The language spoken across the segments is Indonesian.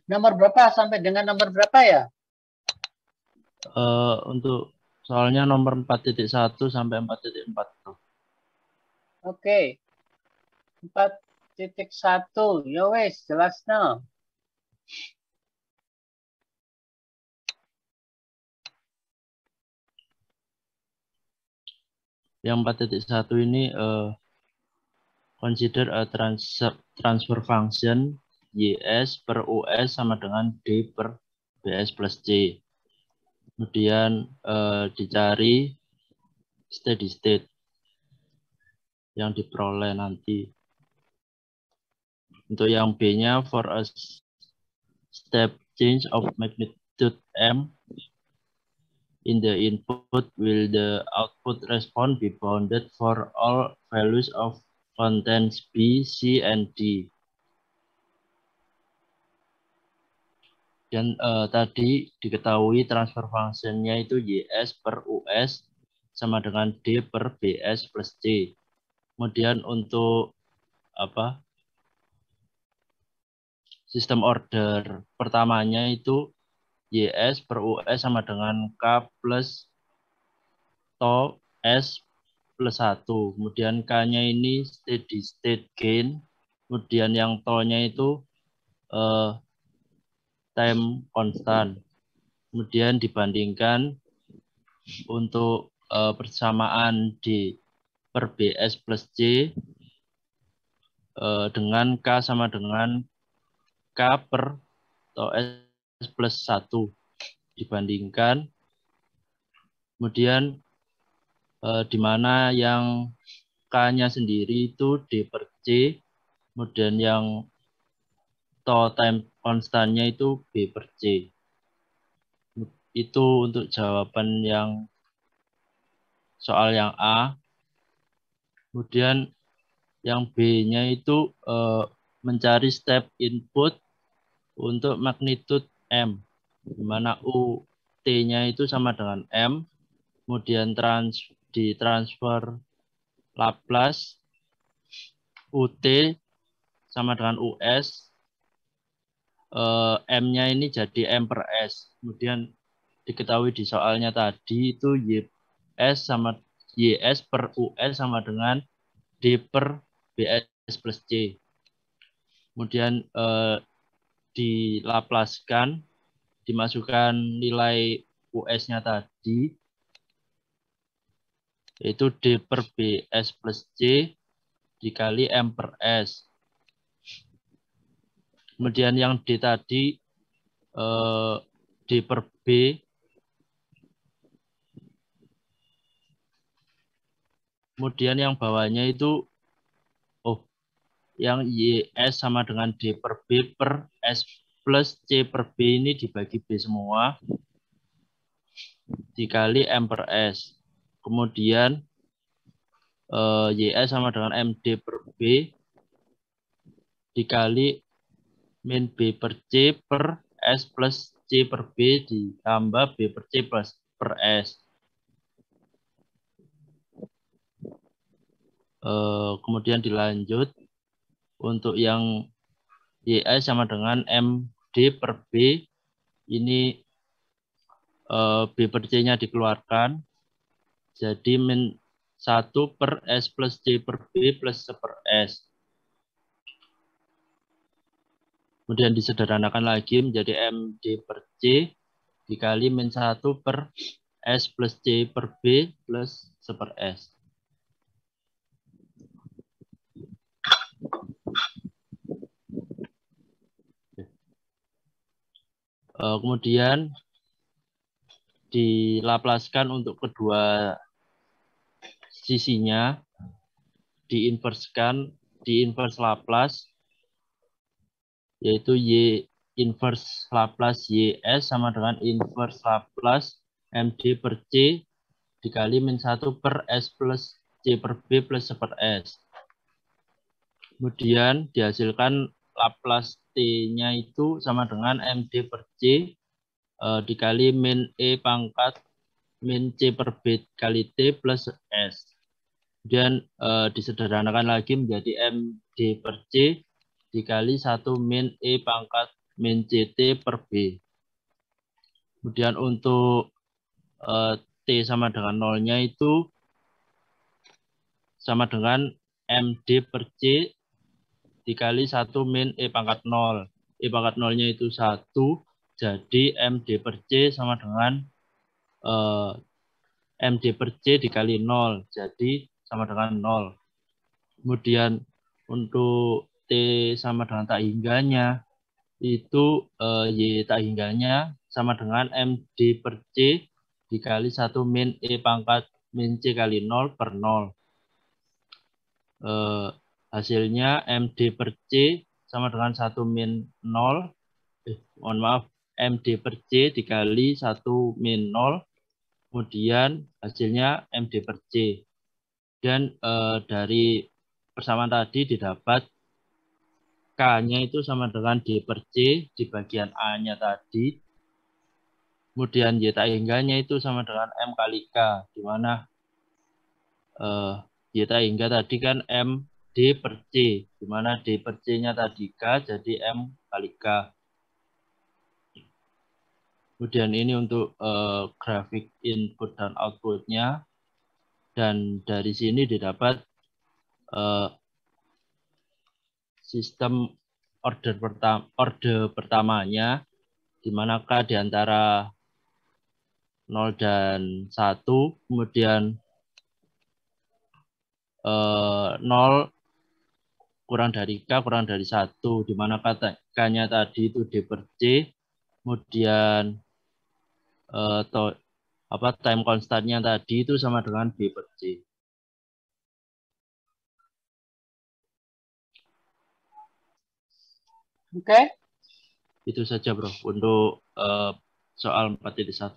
Nomor berapa sampai dengan nomor berapa ya? Untuk soalnya nomor 4.1 sampai 4.4. Oke. 4.1. Ya wes, jelas no. Yang 4.1 ini consider a transfer function YS per US sama dengan D per BS plus C. Kemudian dicari steady state yang diperoleh nanti. Untuk yang B-nya, for a step change of magnitude M in the input, will the output response be bounded for all values of contents B, C, and D. Dan tadi diketahui transfer function-nya itu YS per US sama dengan D per BS plus C. Kemudian untuk sistem order pertamanya itu YS per US sama dengan K plus to S plus 1. Kemudian K-nya ini steady state gain. Kemudian yang to-nya itu time constant. Kemudian dibandingkan untuk persamaan D per BS plus C dengan K sama dengan K per to S plus 1 dibandingkan. Kemudian di mana yang K-nya sendiri itu D per C, kemudian yang to time konstannya itu B per C. Itu untuk jawaban yang soal yang A. Kemudian yang B-nya itu mencari step input untuk magnitude M, di mana UT-nya itu sama dengan M, kemudian ditransfer Laplace, UT sama dengan US, M-nya ini jadi M per S. Kemudian diketahui di soalnya tadi itu YS per US sama dengan D per BS plus C. Kemudian dilaplaskan, dimasukkan nilai US-nya tadi, yaitu D per BS plus C dikali M per S. Kemudian yang D tadi, D per B, kemudian yang bawahnya itu, yang YS sama dengan D per B per S plus C per B ini dibagi B semua, dikali M per S. Kemudian YS sama dengan MD per B dikali min B per C per S plus C per B ditambah B per C plus per S. Kemudian dilanjut untuk yang YS sama dengan MD per B, ini B per C-nya dikeluarkan, jadi min 1 per S plus C per B plus 1 per S. Kemudian disederhanakan lagi menjadi MD per C dikali min 1 per S plus C per B plus 1 per S. Kemudian dilaplaskan untuk kedua sisinya, diinverse Laplace, yaitu Y inverse Laplace YS sama dengan inverse Laplace MD per C dikali min 1 per S plus C per B plus 1 per S. Kemudian dihasilkan Laplace T-nya itu sama dengan MD per C dikali min E pangkat min C per B kali T plus S. Kemudian disederhanakan lagi menjadi MD per C dikali 1 min E pangkat min CT per B. Kemudian untuk T sama dengan nolnya itu sama dengan MD per C dikali 1 min E pangkat 0. E pangkat 0-nya itu 1, jadi MD per C sama dengan MD per C dikali 0, jadi sama dengan 0. Kemudian untuk T sama dengan tak hingganya, itu Y tak hingganya sama dengan MD per C dikali 1 min E pangkat min C kali 0 per 0. Hasilnya MD per C sama dengan 1 min 0, mohon maaf, MD per C dikali 1 min 0, kemudian hasilnya MD per C. Dan dari persamaan tadi didapat K-nya itu sama dengan D per C di bagian A-nya tadi. Kemudian Y tak hingganya itu sama dengan M kali K, di mana Y tak hingga tadi kan M D per C, di mana D per C-nya tadi K, jadi M kali K. Kemudian ini untuk grafik input dan output-nya. Dan dari sini didapat sistem order pertamanya, di mana K di antara 0 dan 1, kemudian 0 kurang dari K kurang dari 1, di mana K-nya tadi itu D per C, kemudian time constantnya tadi itu sama dengan B per C. Oke. Itu saja bro untuk soal 4.1.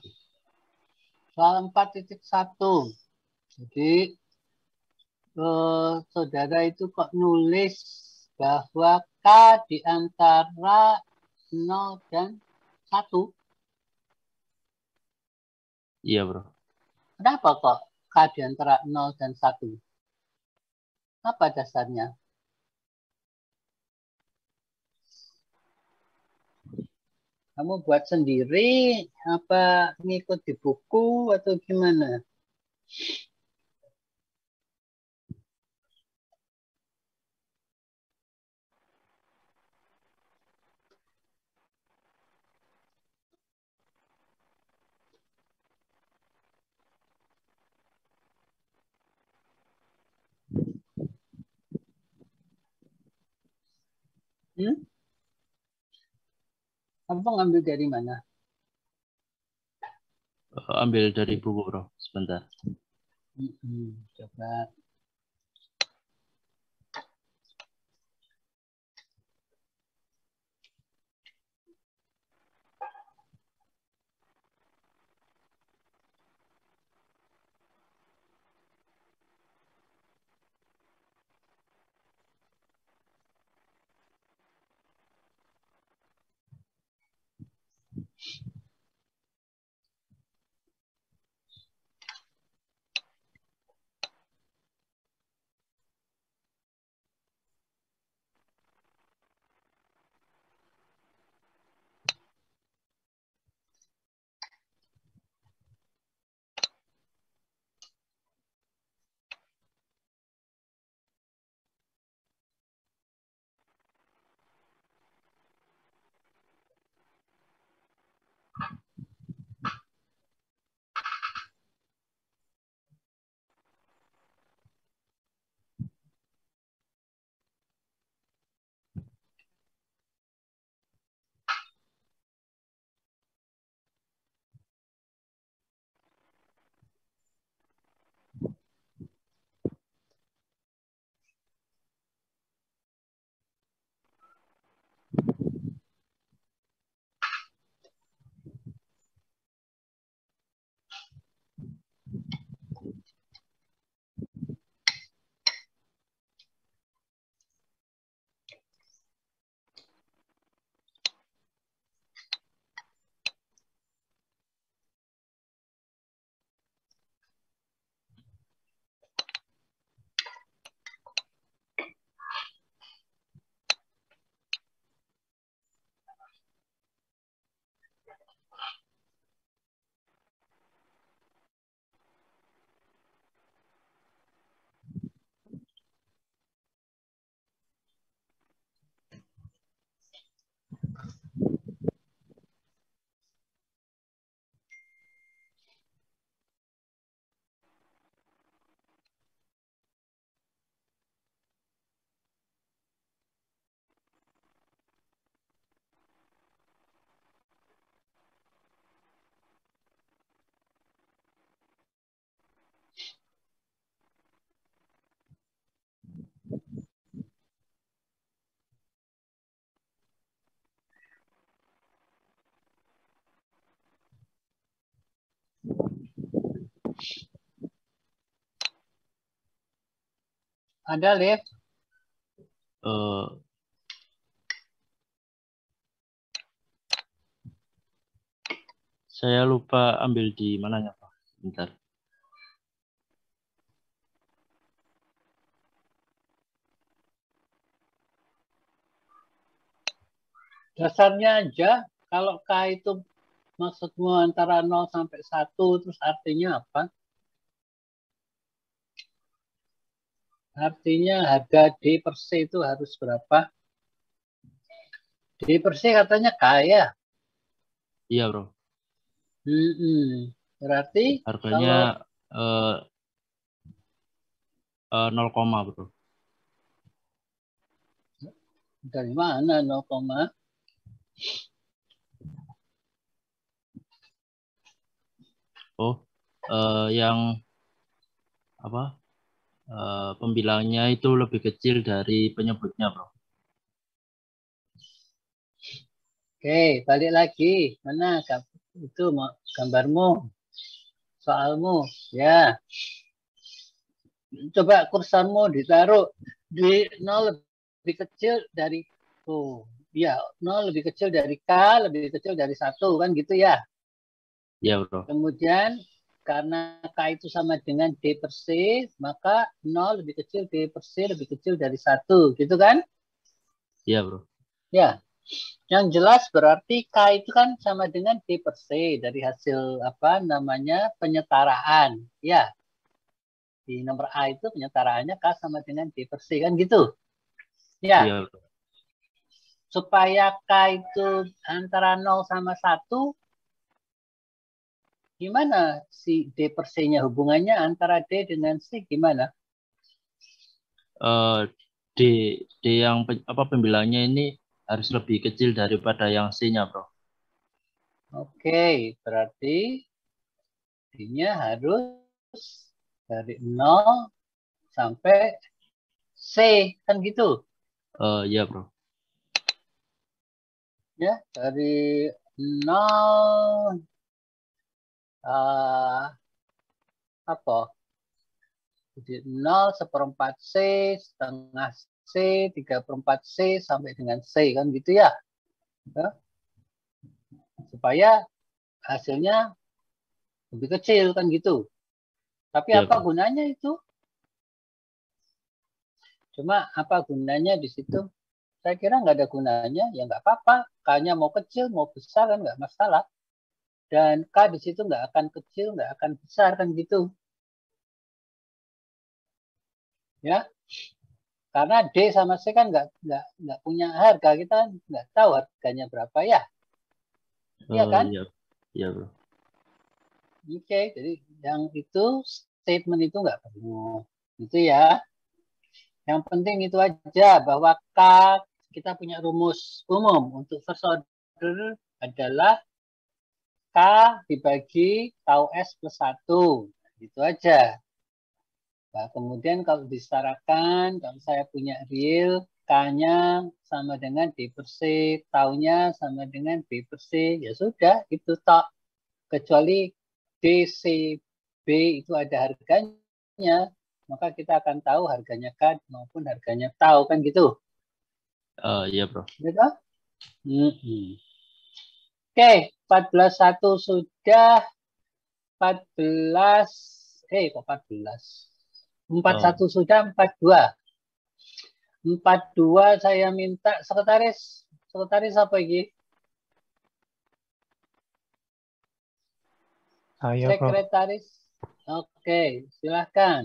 Soal 4.1. Jadi saudara itu kok nulis bahwa K di antara 0 dan 1. Iya bro. Kenapa kok K di antara 0 dan 1? Apa dasarnya? Kamu buat sendiri, apa ngikut di buku atau gimana? Kamu ngambil dari mana? Ambil dari buku bro, sebentar. Coba. Ada, Liv? Saya lupa ambil di mananya, Pak. Bentar. Dasarnya aja, kalau K itu maksudmu antara 0 sampai 1, terus artinya apa? Artinya harga D per C itu harus berapa? D per C katanya K ya? Iya, Bro. Berarti harganya kalau 0, Bro. Dari mana 0, yang apa? Pembilangnya itu lebih kecil dari penyebutnya, Bro. Oke, balik lagi. Mana itu gambarmu, soalmu, ya. Coba kursormu ditaruh di 0 lebih kecil dari ya 0 lebih kecil dari K, lebih kecil dari 1, kan gitu ya. Iya, Bro. Kemudian karena K itu sama dengan D per C, maka 0 lebih kecil D per C lebih kecil dari 1, gitu kan? Iya, Bro. Ya. Yang jelas berarti K itu kan sama dengan D per C dari hasil apa namanya penyetaraan. Ya. Di nomor A itu penyetaraannya K sama dengan D per C, kan gitu. Ya. Iya, Bro. Supaya K itu antara 0 sama 1, gimana si D per C-nya hubungannya antara D dengan C gimana? D yang pembilangnya ini harus lebih kecil daripada yang C-nya, Bro. Oke, berarti D-nya harus dari 0 sampai C, kan gitu. Iya, Bro. Ya, dari 0 apa? Jadi 0, seperempat C, setengah C, 3/4 C, sampai dengan C, kan gitu ya. Ya. Supaya hasilnya lebih kecil, kan gitu. Tapi Iya, apa Bro. gunanya itu? Cuma apa gunanya di situ? Saya kira nggak ada gunanya, ya nggak apa-apa. K-nya mau kecil, mau besar kan nggak masalah. Dan K di situ nggak akan kecil, nggak akan besar, kan gitu. Ya, karena D sama C kan nggak punya harga, kita nggak tahu harganya berapa ya. Iya kan? Iya, iya, Bro. Oke, jadi yang itu statement itu nggak perlu. Itu ya. Yang penting itu aja bahwa K kita punya rumus umum untuk first order adalah K dibagi tau S plus 1. Gitu aja. Nah, kemudian kalau disetarakan, kalau saya punya real, K-nya sama dengan D per C, taunya sama dengan B per C, ya sudah, itu tak. Kecuali D, C, B itu ada harganya, maka kita akan tahu harganya K maupun harganya tau, kan gitu. Iya, Bro. Gitu? Oke, 14.1 sudah, 14, kok 14? 41 sudah, 42. 42 saya minta sekretaris. Sekretaris apa ini? Saya, Prof. Sekretaris. Oke, silahkan.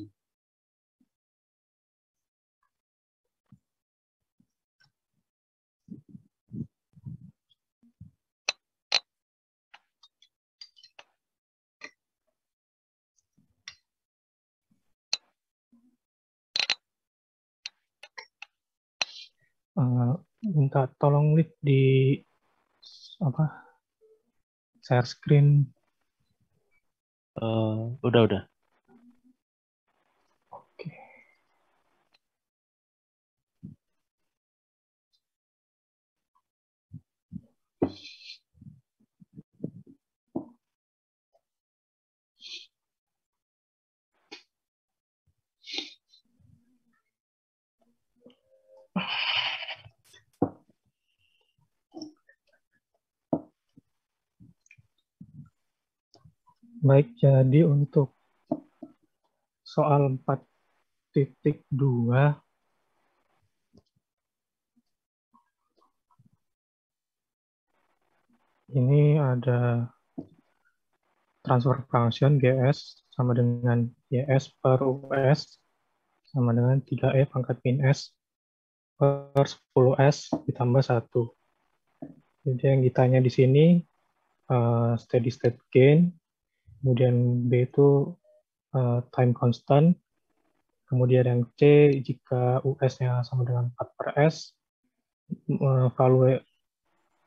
Minta tolong lihat di share screen. Udah. Oke. Baik, jadi untuk soal 4.2 ini ada transfer function GS sama dengan YS per US sama dengan 3E pangkat min S per 10S ditambah 1. Jadi yang ditanya di sini steady state gain, kemudian B itu time constant, kemudian yang C jika US-nya sama dengan 4 per S, value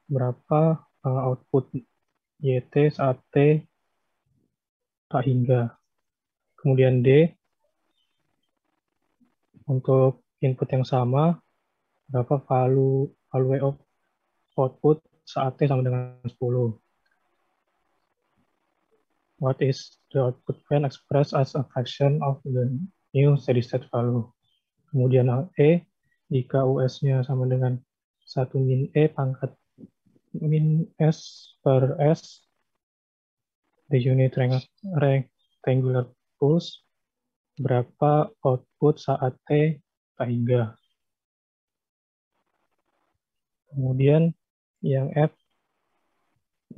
berapa output YT saat T tak hingga. Kemudian D, untuk input yang sama, berapa value of output saat T sama dengan 10. What is the output when expressed as a fraction of the new steady state value. Kemudian E, jika US-nya sama dengan 1 min E pangkat min S per S, the unit rectangular pulse, berapa output saat T tak hingga. Kemudian yang F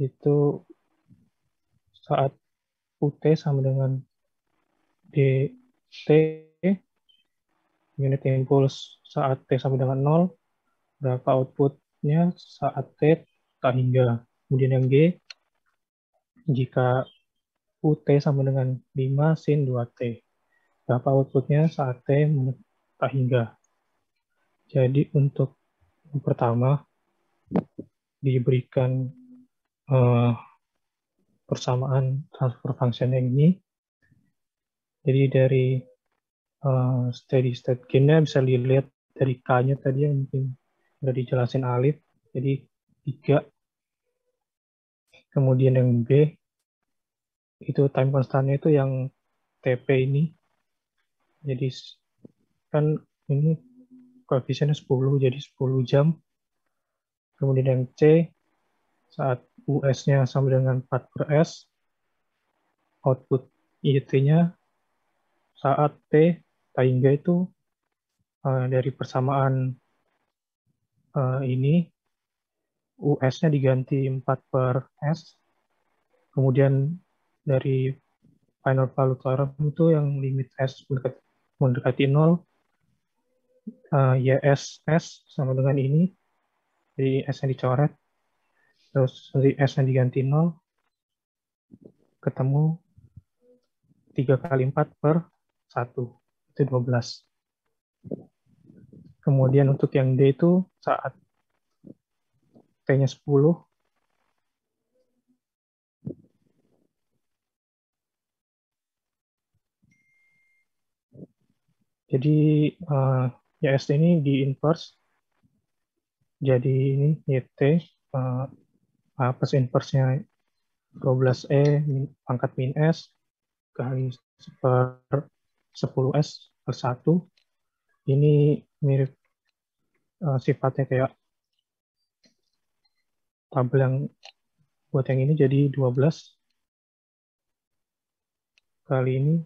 itu saat UT sama dengan DT, unit impulse saat T sama dengan 0, berapa outputnya saat T tak hingga. Kemudian yang G, jika UT sama dengan 5 sin 2T, berapa outputnya saat T tak hingga. Jadi untuk yang pertama, diberikan persamaan transfer function yang ini. Jadi dari steady state gain-nya bisa dilihat dari K-nya tadi yang mungkin udah dijelasin Alif. Jadi 3. Kemudian yang B, itu time constantnya itu yang TP ini. Jadi kan ini koefisiennya 10, jadi 10 jam. Kemudian yang C, saat US-nya sama dengan 4 per S, output IT-nya saat T tak hingga itu dari persamaan ini US-nya diganti 4 per S, kemudian dari final value theorem itu yang limit S mendekati 0, YSS sama dengan ini, jadi S-nya dicoret, terus S-nya diganti 0, ketemu 3 kali 4 per 1, itu 12. Kemudian untuk yang D itu saat T-nya 10, jadi YS ini di inverse, jadi ini YT plus inverse-nya 12E pangkat min S kali per 10S per 1. Ini mirip sifatnya kayak tabel yang buat yang ini, jadi 12 kali ini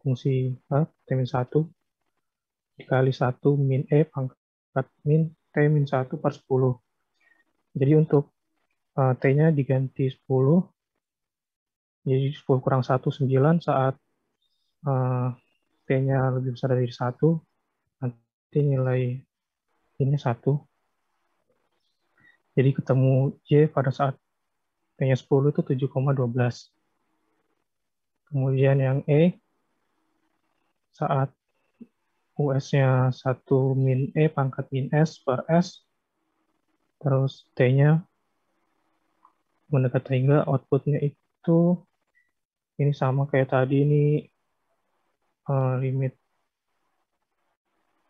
fungsi T-1 dikali 1 min E pangkat min T-1 per 10. Jadi untuk T-nya diganti 10, Jadi 10 kurang 1, 9 saat T-nya lebih besar dari 1, nanti nilai ini 1. Jadi ketemu Y pada saat T-nya 10 itu 7,12. Kemudian yang E, saat US-nya 1 min E pangkat min S per S, terus T-nya mendekati hingga output-nya itu ini sama kayak tadi, ini limit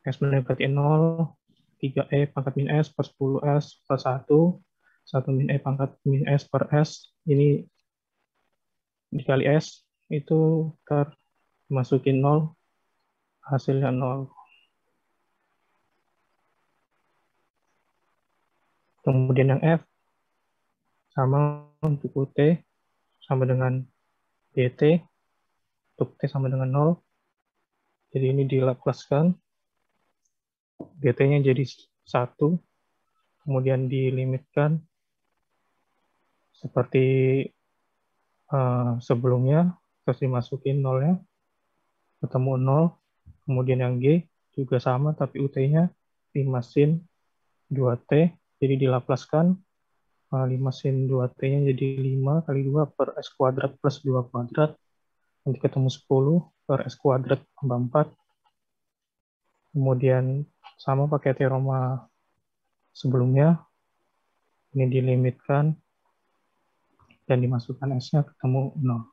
S mendekati 0, 3E pangkat min S per 10S per 1, 1 min E pangkat min S per S, ini dikali S, itu dimasukin 0, hasilnya 0. Kemudian yang F, sama untuk UT, sama dengan DT, untuk T sama dengan 0. Jadi ini dilaplaskan, DT-nya jadi 1, kemudian dilimitkan seperti sebelumnya, terus dimasukin 0-nya, ketemu 0, kemudian yang G juga sama, tapi UT-nya 5 sin 2T, jadi dilaplaskan, 5 sin 2T-nya jadi 5 kali 2 per S kuadrat plus 2 kuadrat, nanti ketemu 10 per S kuadrat tambah 4, kemudian sama pakai teorema sebelumnya, ini dilimitkan, dan dimasukkan S-nya ketemu 0.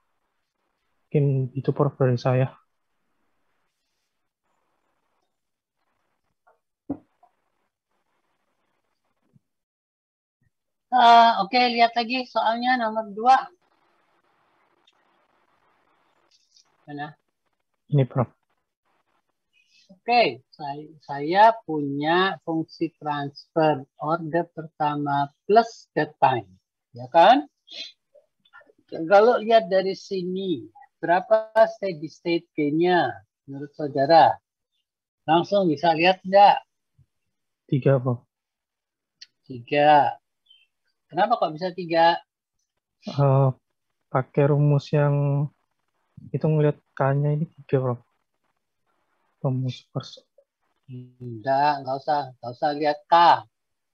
Mungkin itu prof dari saya. Oke, lihat lagi soalnya nomor 2. Mana? Ini prof. Oke, saya punya fungsi transfer order pertama plus get time. Ya kan? Kalau lihat dari sini, berapa steady state gain-nya menurut saudara? Langsung bisa lihat enggak? 3 prof. 3. Kenapa kok bisa 3? Pakai rumus yang itu ngeliat K-nya ini 3 prof. Rumus Enggak usah lihat K.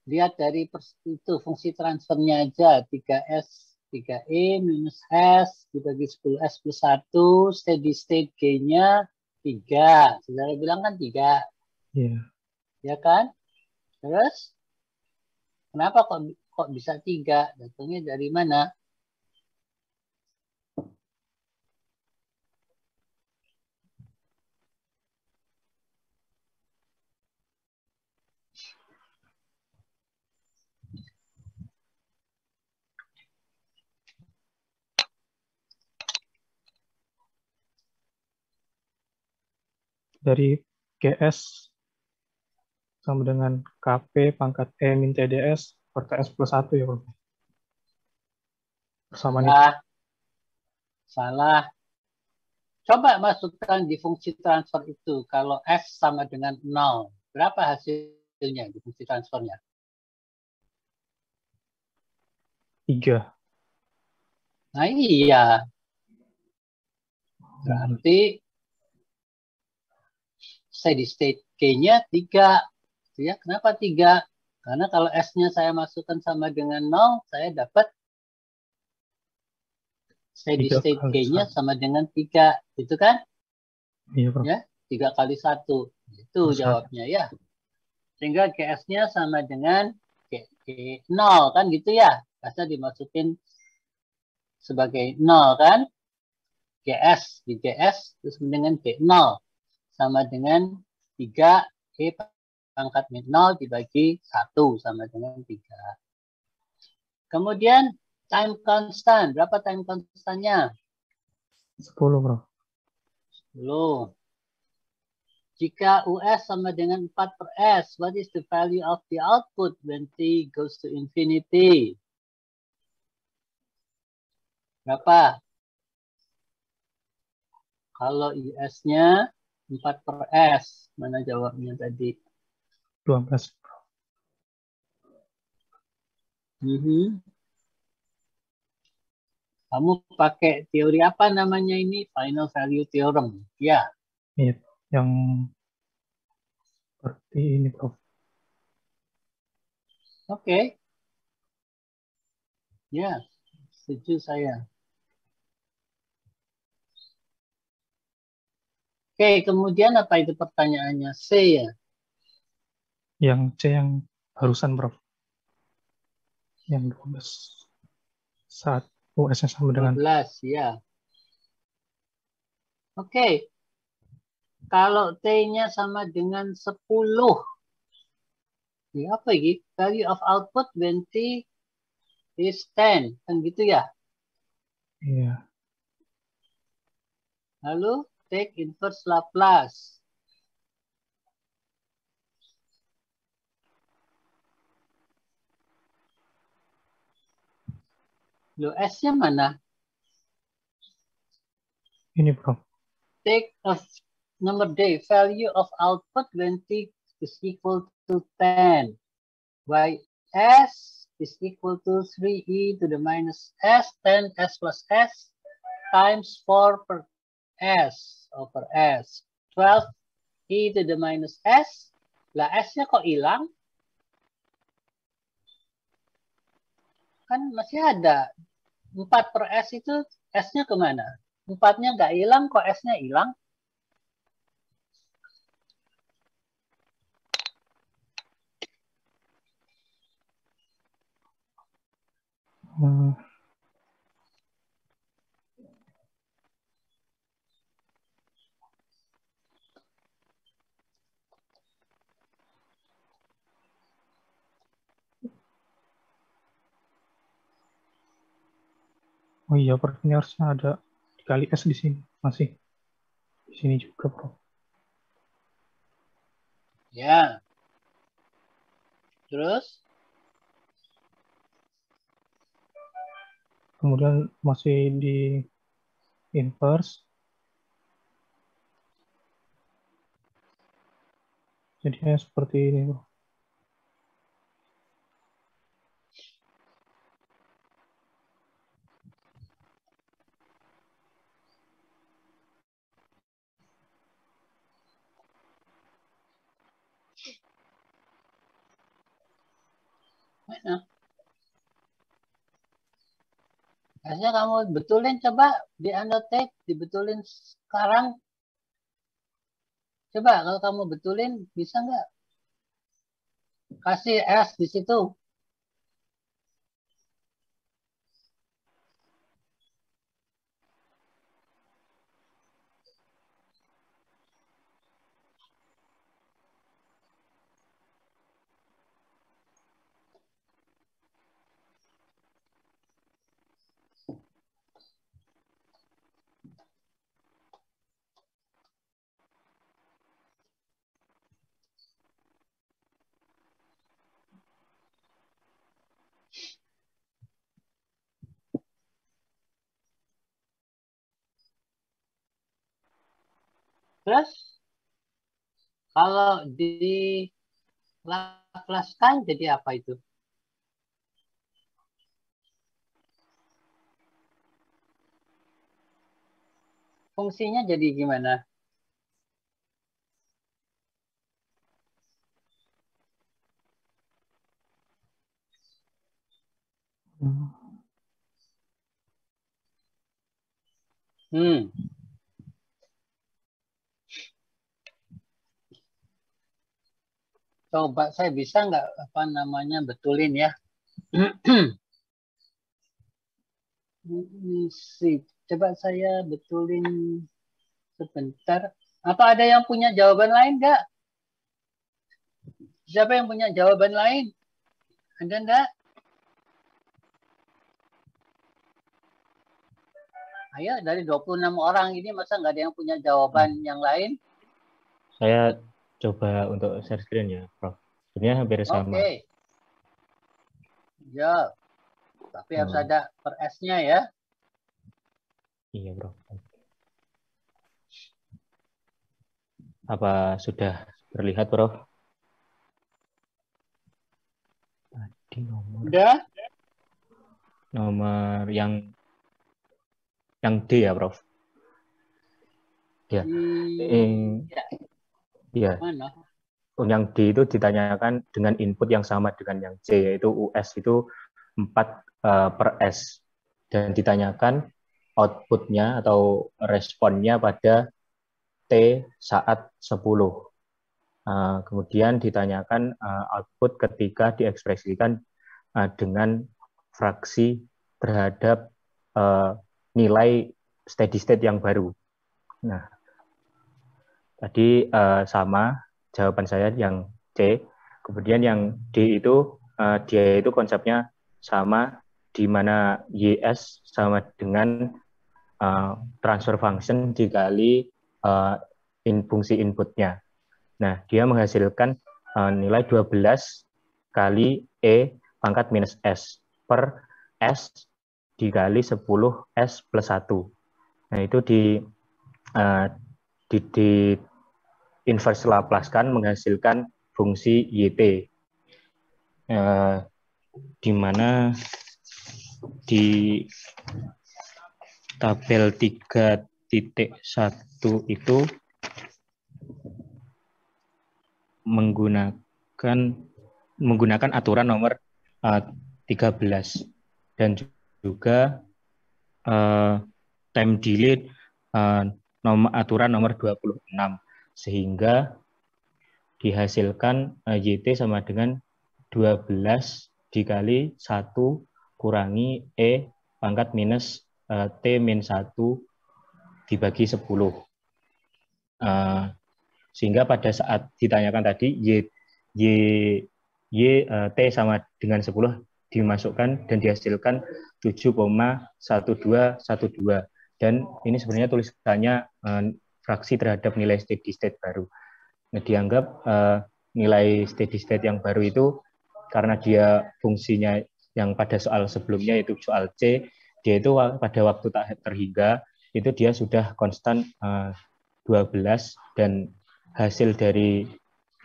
Lihat dari itu fungsi transfernya aja. 3S, 3E minus S dibagi 10S plus 1, steady state gain-nya 3. Saudara bilang kan 3. Iya. Ya kan? Terus, kenapa kok bisa 3? Datangnya dari mana? Dari GS sama dengan KP pangkat E min TDS per TS plus 1 ya prof. Persamaan itu. Salah. Coba masukkan di fungsi transfer itu. Kalau S sama dengan 0. Berapa hasilnya di fungsi transfernya? 3. Nah iya. Berarti steady state gain-nya 3. Ya, kenapa 3? Karena kalau S-nya saya masukkan sama dengan 0, saya dapat steady state gain-nya sama dengan 3. Gitu kan? Iya, Bro. Ya, 3 kali 1. Itu jawabnya ya. Sehingga GS-nya sama dengan G0 kan gitu ya. Bisa dimasukin sebagai 0 kan? GS di GS terus dengan G0 sama dengan 3 E pangkat min 0 dibagi 1 sama dengan 3. Kemudian time constant. Berapa time constantnya? 10, Bro. 10. Jika US sama dengan 4 per S, what is the value of the output when T goes to infinity? Berapa? Kalau US-nya 4 per S, mana jawabnya tadi? 12. Kamu pakai teori apa namanya ini? Final value theorem. Ya. Iya, yang seperti ini, Prof. Oke. Ya, setuju saya. Oke, kemudian apa itu pertanyaannya? C ya? Yang C yang barusan, Prof. Yang 12. Saat US-nya sama dengan 12, ya. Oke. Kalau T-nya sama dengan 10. Ya, apa ini? Value of output when T is 10. Kan gitu ya? iya. Lalu, take inverse Laplace. Loh, S-nya mana? Ini, Prof. Take a number D, value of output when T is equal to 10. By S is equal to 3e to the minus S, 10s plus S times 4 per S over S. 12e to the minus S. Lah S-nya kok hilang? Kan masih ada. 4 per S itu S-nya kemana? 4-nya nggak hilang, kok S-nya hilang? Hmm, Oh iya, Prof. Ini harusnya ada dikali S di sini. Masih di sini juga, Prof. Ya. Terus? Kemudian masih di inverse. Jadinya seperti ini, Prof. Mana? Harusnya kamu betulin, coba di annotate, dibetulin sekarang. Coba kalau kamu betulin, bisa nggak? Kasih S di situ. Terus, kalau di Laplace kan jadi apa itu? Fungsinya jadi gimana? Hmm. Hmm. Coba saya bisa nggak apa namanya betulin ya? Coba saya betulin sebentar. Apa ada yang punya jawaban lain nggak? Siapa yang punya jawaban lain? Ada nggak? Ayo, dari 26 orang ini masa nggak ada yang punya jawaban yang lain? Saya coba untuk share screen ya, Prof. Sebenarnya hampir sama. Oke. Ya, tapi harus ada per S-nya ya. Iya, Prof. Apa sudah terlihat, Prof? Tadi Udah? nomor yang yang D ya, Prof. Ya. Ya. Mana? Yang D itu ditanyakan dengan input yang sama dengan yang C, yaitu US itu 4/S. Dan ditanyakan outputnya atau responnya pada T saat 10. Kemudian ditanyakan output ketika diekspresikan dengan fraksi terhadap nilai steady state yang baru. Nah, tadi sama jawaban saya yang C. Kemudian yang D itu dia itu konsepnya sama, di mana YS sama dengan transfer function dikali fungsi inputnya. Nah, dia menghasilkan nilai 12 kali E pangkat minus S per S dikali 10 S plus 1. Nah, itu di inverse Laplace-kan menghasilkan fungsi YT. Di mana di tabel 3.1 itu menggunakan aturan nomor 13 dan juga time delay aturan nomor 26, sehingga dihasilkan YT sama dengan 12 dikali 1 kurangi E pangkat minus T min 1 dibagi 10. Sehingga pada saat ditanyakan tadi T sama dengan 10 dimasukkan dan dihasilkan 7,1212. Dan ini sebenarnya tulisannya fraksi terhadap nilai steady state baru. Nah, dianggap nilai steady state yang baru itu karena dia fungsinya yang pada soal sebelumnya itu soal C, dia itu pada waktu terhingga itu dia sudah konstan 12 dan hasil dari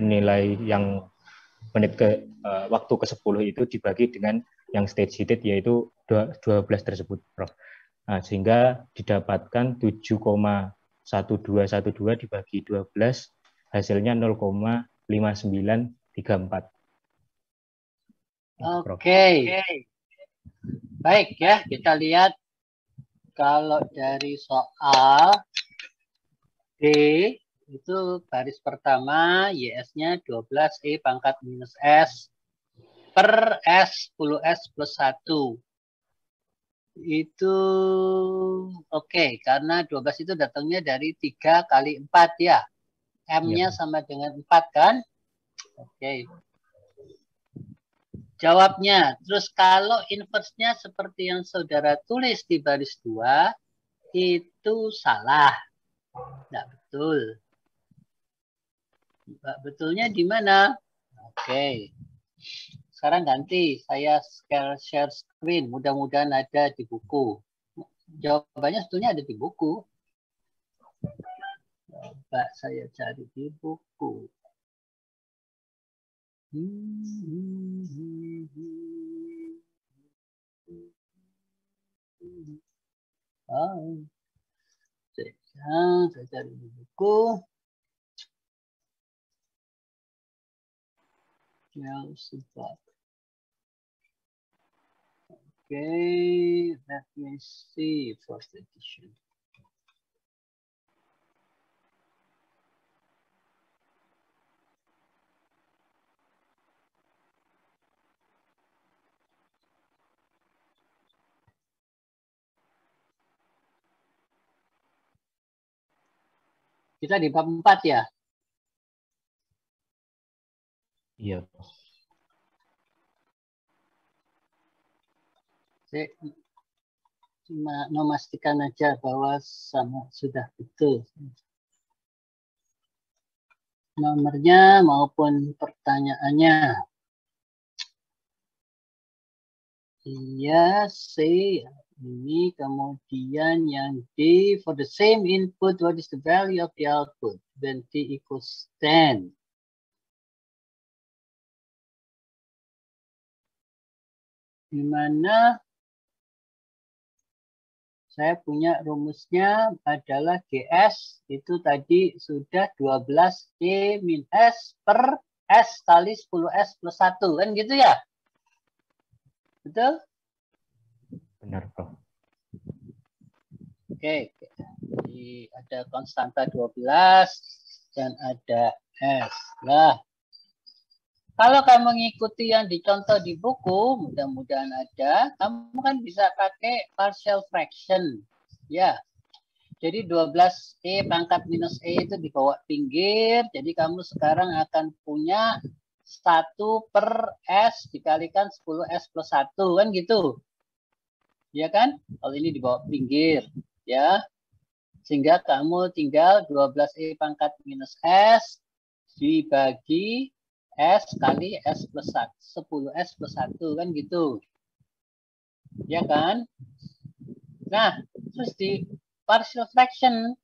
nilai yang waktu ke-10 itu dibagi dengan yang steady state yaitu 12 tersebut, Prof. Nah, sehingga didapatkan 7,1212 dibagi 12 hasilnya 0,5934. Oke. Baik ya, kita lihat kalau dari soal D itu baris pertama YS-nya 12 E pangkat minus S per S 10S plus 1. Itu oke, karena 12 itu datangnya dari 3 kali 4 ya. M-nya sama dengan 4 kan? Oke. Jawabnya. Terus kalau inverse-nya seperti yang saudara tulis di baris 2, itu salah. Tidak betul. Betulnya di mana? Oke. Sekarang ganti, saya share screen. Mudah-mudahan ada di buku. Jawabannya sebetulnya ada di buku. Coba saya cari di buku. Saya cari di buku. Okay, let me see first edition. Kita di bab 4 ya? Iya. Saya cuma memastikan aja bahwa sama sudah betul. Nomornya maupun pertanyaannya. Iya, C ini kemudian yang D for the same input, what is the value of the output when T equals 10? Di mana Saya punya rumusnya adalah GS itu tadi sudah 12E min S per S kali 10S plus 1. Kan gitu ya? Betul? Benar, Prof. Oke. Jadi ada konstanta 12 dan ada S. Nah, kalau kamu mengikuti yang dicontoh di buku, mudah-mudahan ada, kamu kan bisa pakai partial fraction. Ya. Jadi 12E pangkat minus E itu dibawa pinggir. Jadi kamu sekarang akan punya 1 per S dikalikan 10S plus 1. Kan gitu. Ya kan? Kalau ini dibawa pinggir. Ya. Sehingga kamu tinggal 12E pangkat minus S dibagi S kali S plus 1. 10S plus 1. Kan gitu. Ya kan? Nah, terus di partial fraction.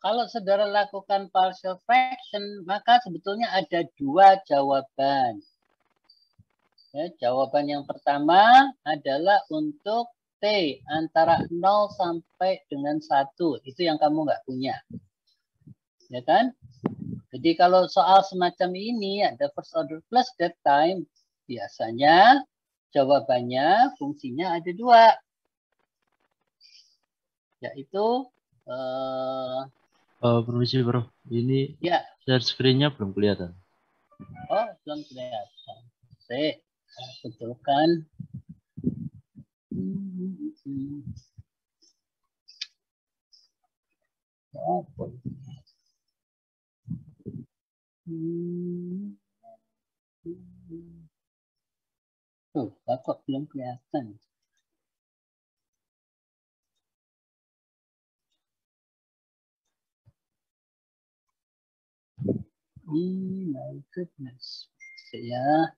Kalau saudara lakukan partial fraction, maka sebetulnya ada 2 jawaban. Ya, jawaban yang pertama adalah untuk T antara 0 sampai dengan 1. Itu yang kamu nggak punya. Ya kan? Jadi kalau soal semacam ini ada first order plus that time, biasanya jawabannya fungsinya ada 2. Yaitu permisi Bro, ini ya. share screen-nya belum kelihatan. Oh, belum kelihatan. Saya betulkan. Oh, tuh, kok belum kelihatan. My goodness. Ya.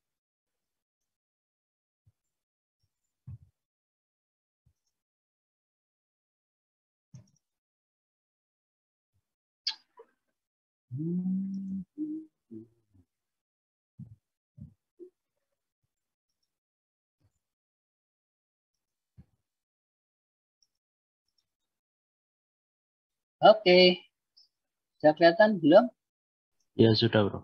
Oke. Sudah kelihatan belum? Ya sudah Bro.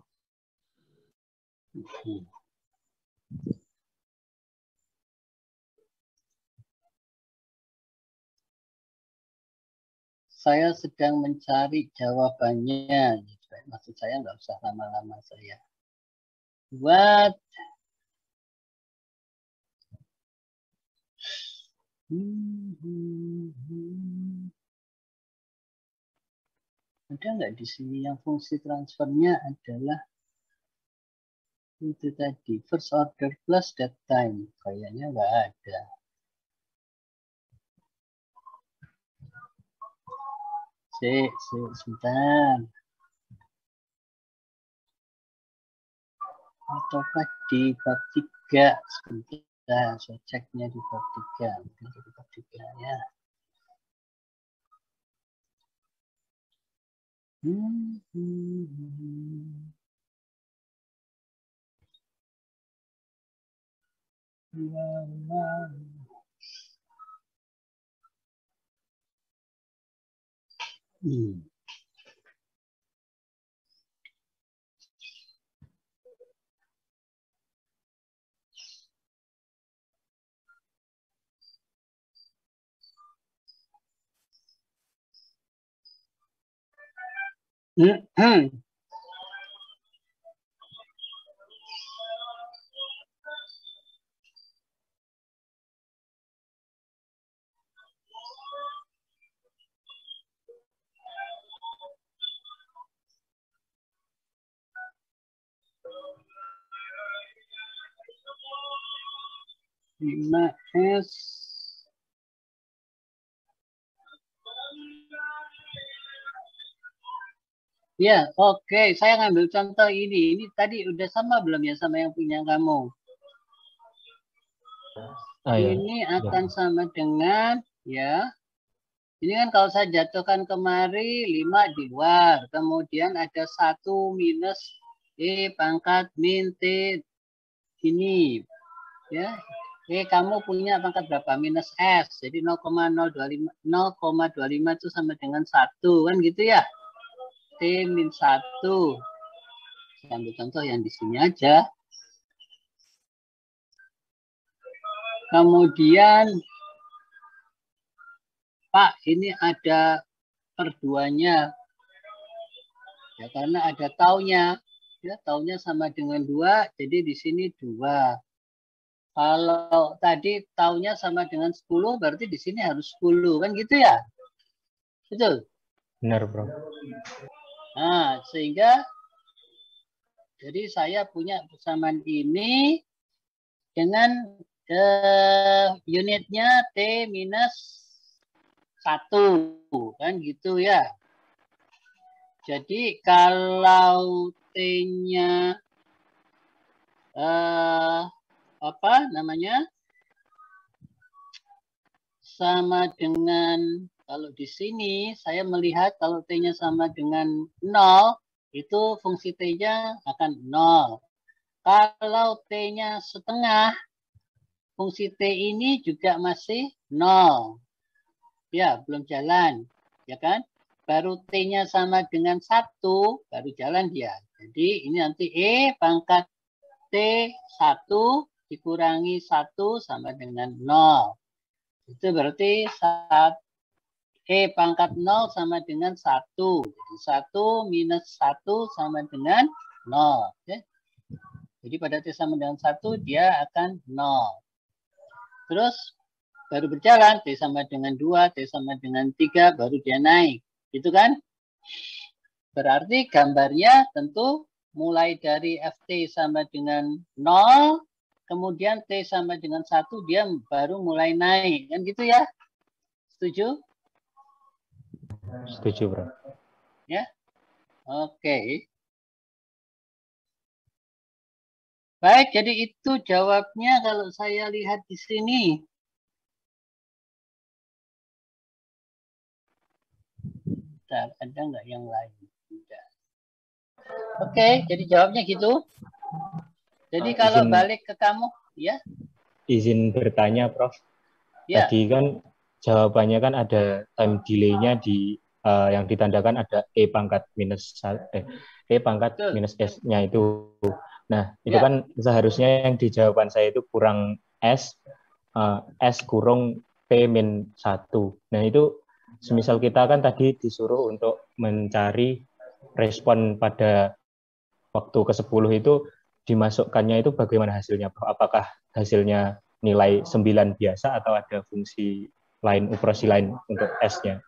Saya sedang mencari jawabannya. Maksud saya nggak usah lama-lama saya. What? Ada nggak di sini yang fungsi transfernya adalah itu tadi first order plus that time? Kayaknya nggak ada. Sebentar. Ataukah di bab 3? Sebentar, saya ceknya di bab 3. Mungkin di bab 3 ya. S. Ya, oke. Saya ngambil contoh ini. Ini tadi udah sama belum ya sama yang punya kamu? Ini akan sama dengan, ya. Ini kan kalau saya jatuhkan kemari 5 di luar. Kemudian ada 1 minus E pangkat min T ini. Ya. kamu punya pangkat berapa? Minus S. Jadi 0,025 itu sama dengan 1. Kan gitu ya? T min 1. Saya ambil contoh yang di sini aja. Kemudian, Pak, ini ada perduanya. Ya, karena ada taunya. Ya, taunya sama dengan 2, jadi di sini 2. Kalau tadi taunya sama dengan 10, berarti di sini harus 10. Kan gitu ya? Betul? Benar, Bro. Nah, sehingga jadi saya punya persamaan ini dengan unitnya T minus 1. Kan gitu ya. Jadi kalau T-nya apa namanya? Sama dengan, kalau di sini saya melihat kalau T-nya sama dengan 0, itu fungsi T-nya akan 0. Kalau T-nya setengah, fungsi T ini juga masih 0. Ya, belum jalan. Ya kan? Baru T-nya sama dengan 1, baru jalan dia. Jadi ini nanti E pangkat T1 dikurangi 1 sama dengan 0. Itu berarti E pangkat 0 sama dengan 1. Jadi 1 minus 1 sama dengan 0. Okay? Jadi pada T sama dengan 1, dia akan 0. Terus baru berjalan, T sama dengan 2, T sama dengan 3, baru dia naik. Gitu kan? Berarti gambarnya tentu mulai dari FT sama dengan 0, kemudian T sama dengan 1, dia baru mulai naik. Kan gitu ya? Setuju? Setuju, Bro. Ya? Oke. Baik, jadi itu jawabnya kalau saya lihat di sini. Bentar, ada nggak yang lain? Tidak. Oke, jadi jawabnya gitu. Jadi kalau balik ke kamu, ya? Izin bertanya, Prof. Ya. Tadi kan jawabannya kan ada time delay-nya di yang ditandakan ada E pangkat minus minus S-nya itu. Nah, itu kan seharusnya yang di jawaban saya itu kurang S, S kurung P min 1. Nah, itu semisal kita kan tadi disuruh untuk mencari respon pada waktu ke-10 itu, dimasukkannya itu bagaimana hasilnya? Apakah hasilnya nilai 9 biasa atau ada fungsi lain, operasi lain untuk S-nya?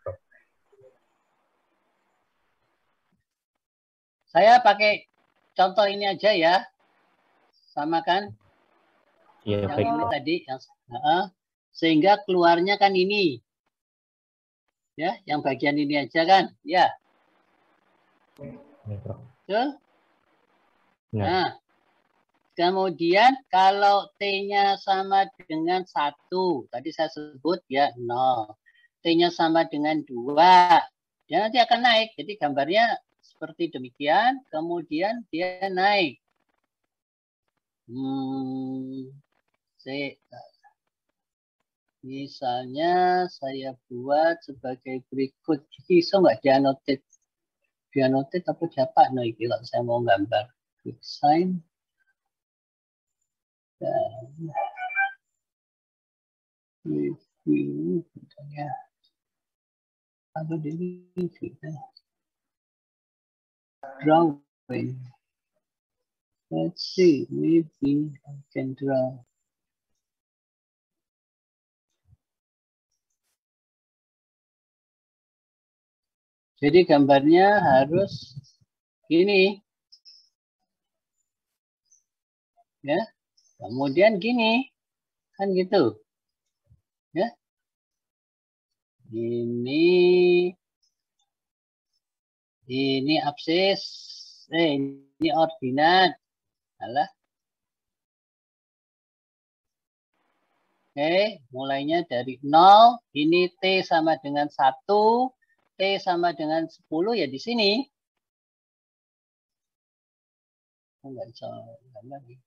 Saya pakai contoh ini aja ya. Sama kan? Ya, yang baik, ini tadi. Sehingga keluarnya kan ini. Ya, yang bagian ini aja kan? Ya. Betul? Nah, kemudian kalau T-nya sama dengan 1, tadi saya sebut ya 0. T-nya sama dengan 2, ya nanti akan naik. Jadi gambarnya seperti demikian, kemudian dia naik. Misalnya saya buat sebagai berikut. Bisa nggak dianotate? Dianotate apa dapat? Nah, kalau saya mau gambar. Quick sign. Dan review. Misalnya. Apa di review? Drawing. Let's see. Maybe I can draw. Jadi gambarnya harus gini. Ya. Kemudian gini. Kan gitu. Ya. Ini absis. Ini ordinat. Alah. Oke, mulainya dari 0. Ini T sama dengan 1. T sama dengan 10 ya di sini. Enggak bisa gambar nih.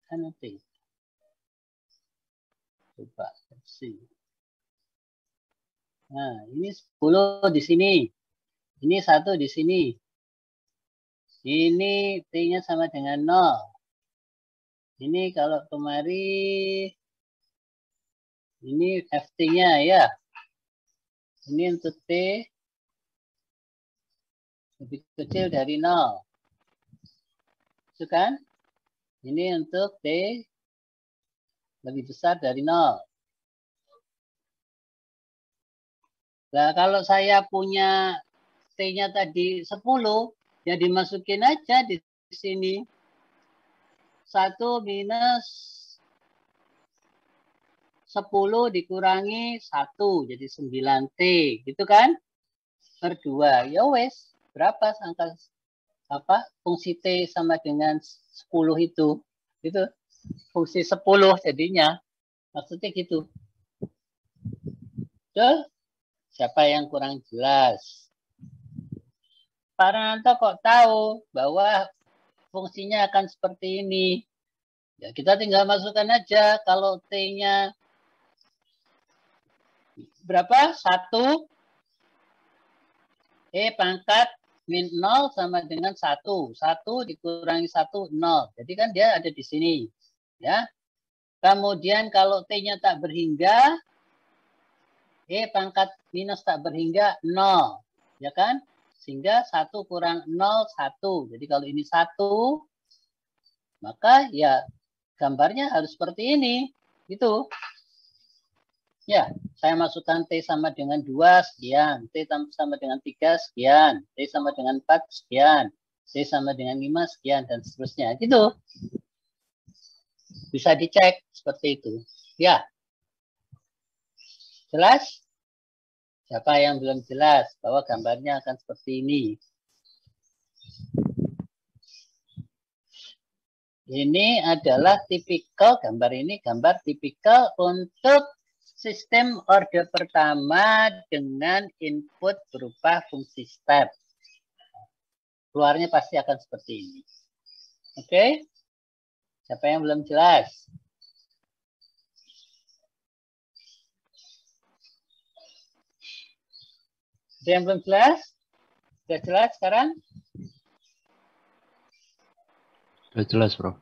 Annotate. Coba see. Nah, ini 10 di sini. Ini 1 di sini. Ini T-nya sama dengan 0. Ini kalau kemari, ini FT-nya ya. Ini untuk T lebih kecil dari 0. Itu kan? Ini untuk T lebih besar dari 0. Nah, kalau saya punya T-nya tadi 10, ya dimasukin aja di sini. 1 minus 10 dikurangi 1, jadi 9T. Gitu kan? Per 2. Ya wes, berapa angka fungsi T sama dengan 10 itu? Itu fungsi 10 jadinya. Maksudnya gitu. Betul? Siapa yang kurang jelas? Pak Ranto kok tahu bahwa fungsinya akan seperti ini? Ya, kita tinggal masukkan aja. Kalau T-nya berapa? 1. Pangkat min 0 sama dengan 1. 1 dikurangi 1, 0. Jadi kan dia ada di sini. Ya. Kemudian kalau T-nya tak berhingga, pangkat minus tak berhingga 0. Ya kan? Sehingga 1 kurang 0, 1. Jadi kalau ini 1, maka ya gambarnya harus seperti ini. Gitu. Ya, saya masukkan T sama dengan 2 sekian, T sama dengan 3 sekian, T sama dengan 4 sekian, T sama dengan 5 sekian, dan seterusnya. Gitu. Bisa dicek seperti itu. Ya. Jelas? Siapa yang belum jelas bahwa gambarnya akan seperti ini? Ini adalah tipikal, gambar ini gambar tipikal untuk sistem orde pertama dengan input berupa fungsi step. Keluarnya pasti akan seperti ini. Oke? Siapa yang belum jelas? Ada yang belum jelas? Sudah jelas sekarang? Sudah jelas, Bro.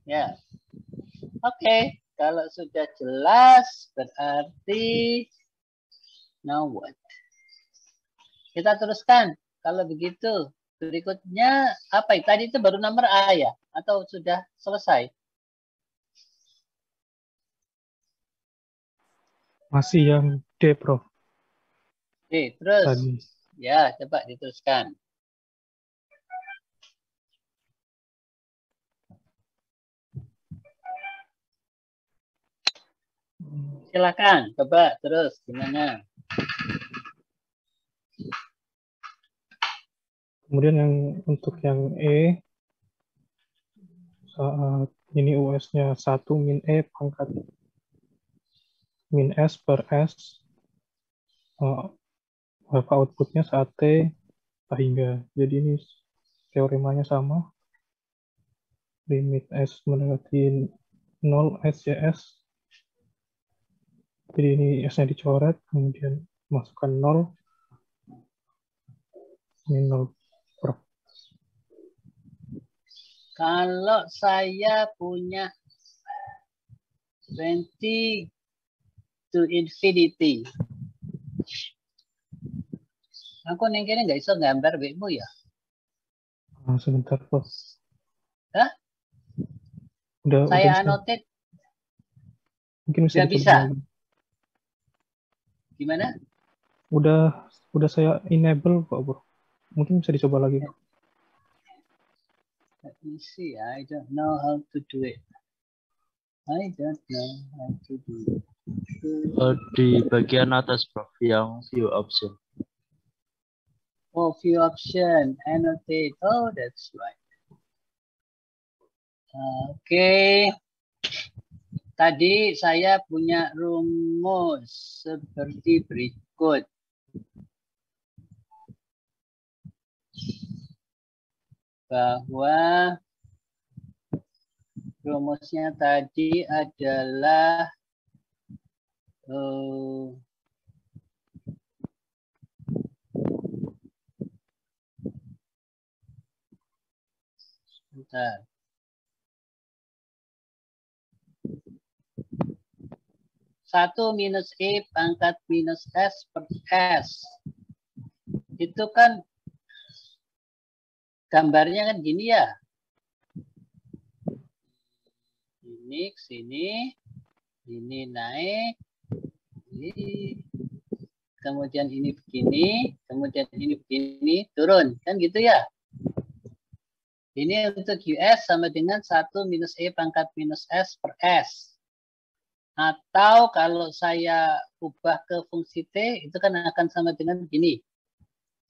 Ya. Oke. Kalau sudah jelas, berarti now what? Kita teruskan. Kalau begitu, berikutnya apa? Tadi itu baru nomor A ya? Atau sudah selesai? Masih yang D, Prof. Oke, terus. Tadi. Ya, coba diteruskan. Silakan, coba terus gimana? Kemudian yang untuk yang E, saat ini US-nya 1 min E pangkat min S per S, alpha outputnya saat T hingga. Jadi ini teoremanya sama. Limit S mendekati 0 SJS. Jadi ini S-nya dicoret, kemudian masukkan 0. Ini 0. Kalau saya punya 20 to infinity, aku nengkene nggak bisa gambar wekmu ya? Sebentar, Prof. Hah? Udah Saya bisa. annotate. Mungkin bisa Nggak dicoba bisa. lagi. Gimana? Udah saya enable kok, Bro. Mungkin bisa dicoba lagi. Let me see. I don't know how to do it. I don't know how to do it. Di bagian atas, Prof, yang view option. Oh, view option, annotate. Oh, that's right. Oke. Tadi saya punya rumus seperti berikut. bahwa rumusnya tadi adalah sebentar. Satu minus E pangkat minus S per S. Itu kan gambarnya kan gini ya. Ini ke sini, ini naik, ini, kemudian ini begini, kemudian ini begini, turun. Kan gitu ya. Ini untuk US sama dengan 1 minus E pangkat minus S per S. Atau kalau saya ubah ke fungsi T, itu kan akan sama dengan begini.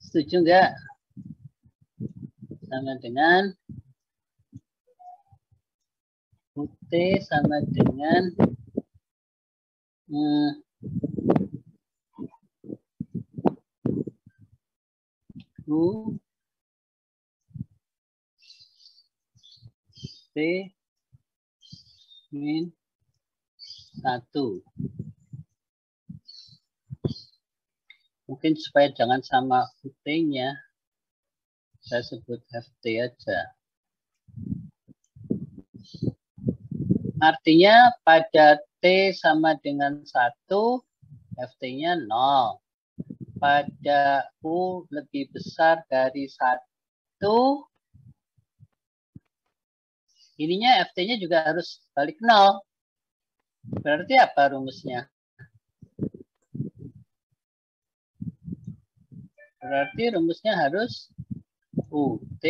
Setuju nggak? Sama dengan UT sama dengan U T min 1. Mungkin supaya jangan sama UT-nya, saya sebut FT aja. Artinya pada T sama dengan 1, FT-nya 0. Pada U lebih besar dari 1, ininya FT-nya juga harus balik 0. Berarti apa rumusnya? Berarti rumusnya harus UT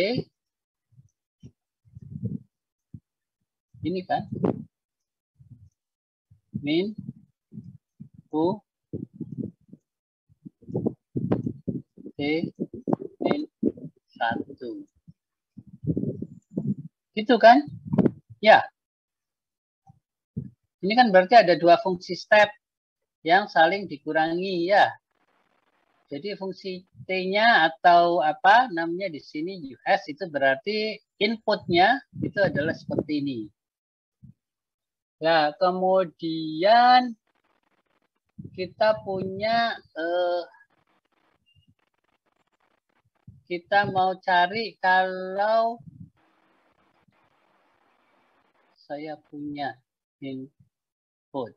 ini kan min U T min 1. Gitu kan? Ya. Ini kan berarti ada dua fungsi step yang saling dikurangi ya. Jadi fungsi T-nya atau apa namanya di sini US itu berarti inputnya itu adalah seperti ini. Ya, kemudian kita punya kita mau cari kalau saya punya input.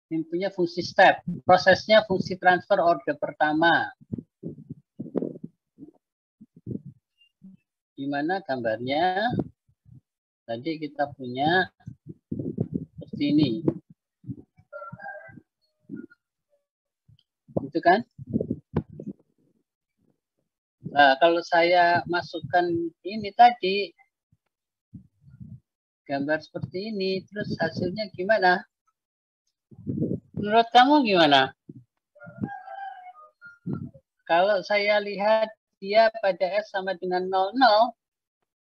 Ini punya fungsi step. Prosesnya fungsi transfer order pertama. Gimana gambarnya? Tadi kita punya seperti ini. Itu kan? Nah, kalau saya masukkan ini tadi, gambar seperti ini, terus hasilnya gimana? Menurut kamu gimana? Kalau saya lihat dia pada S sama dengan 00,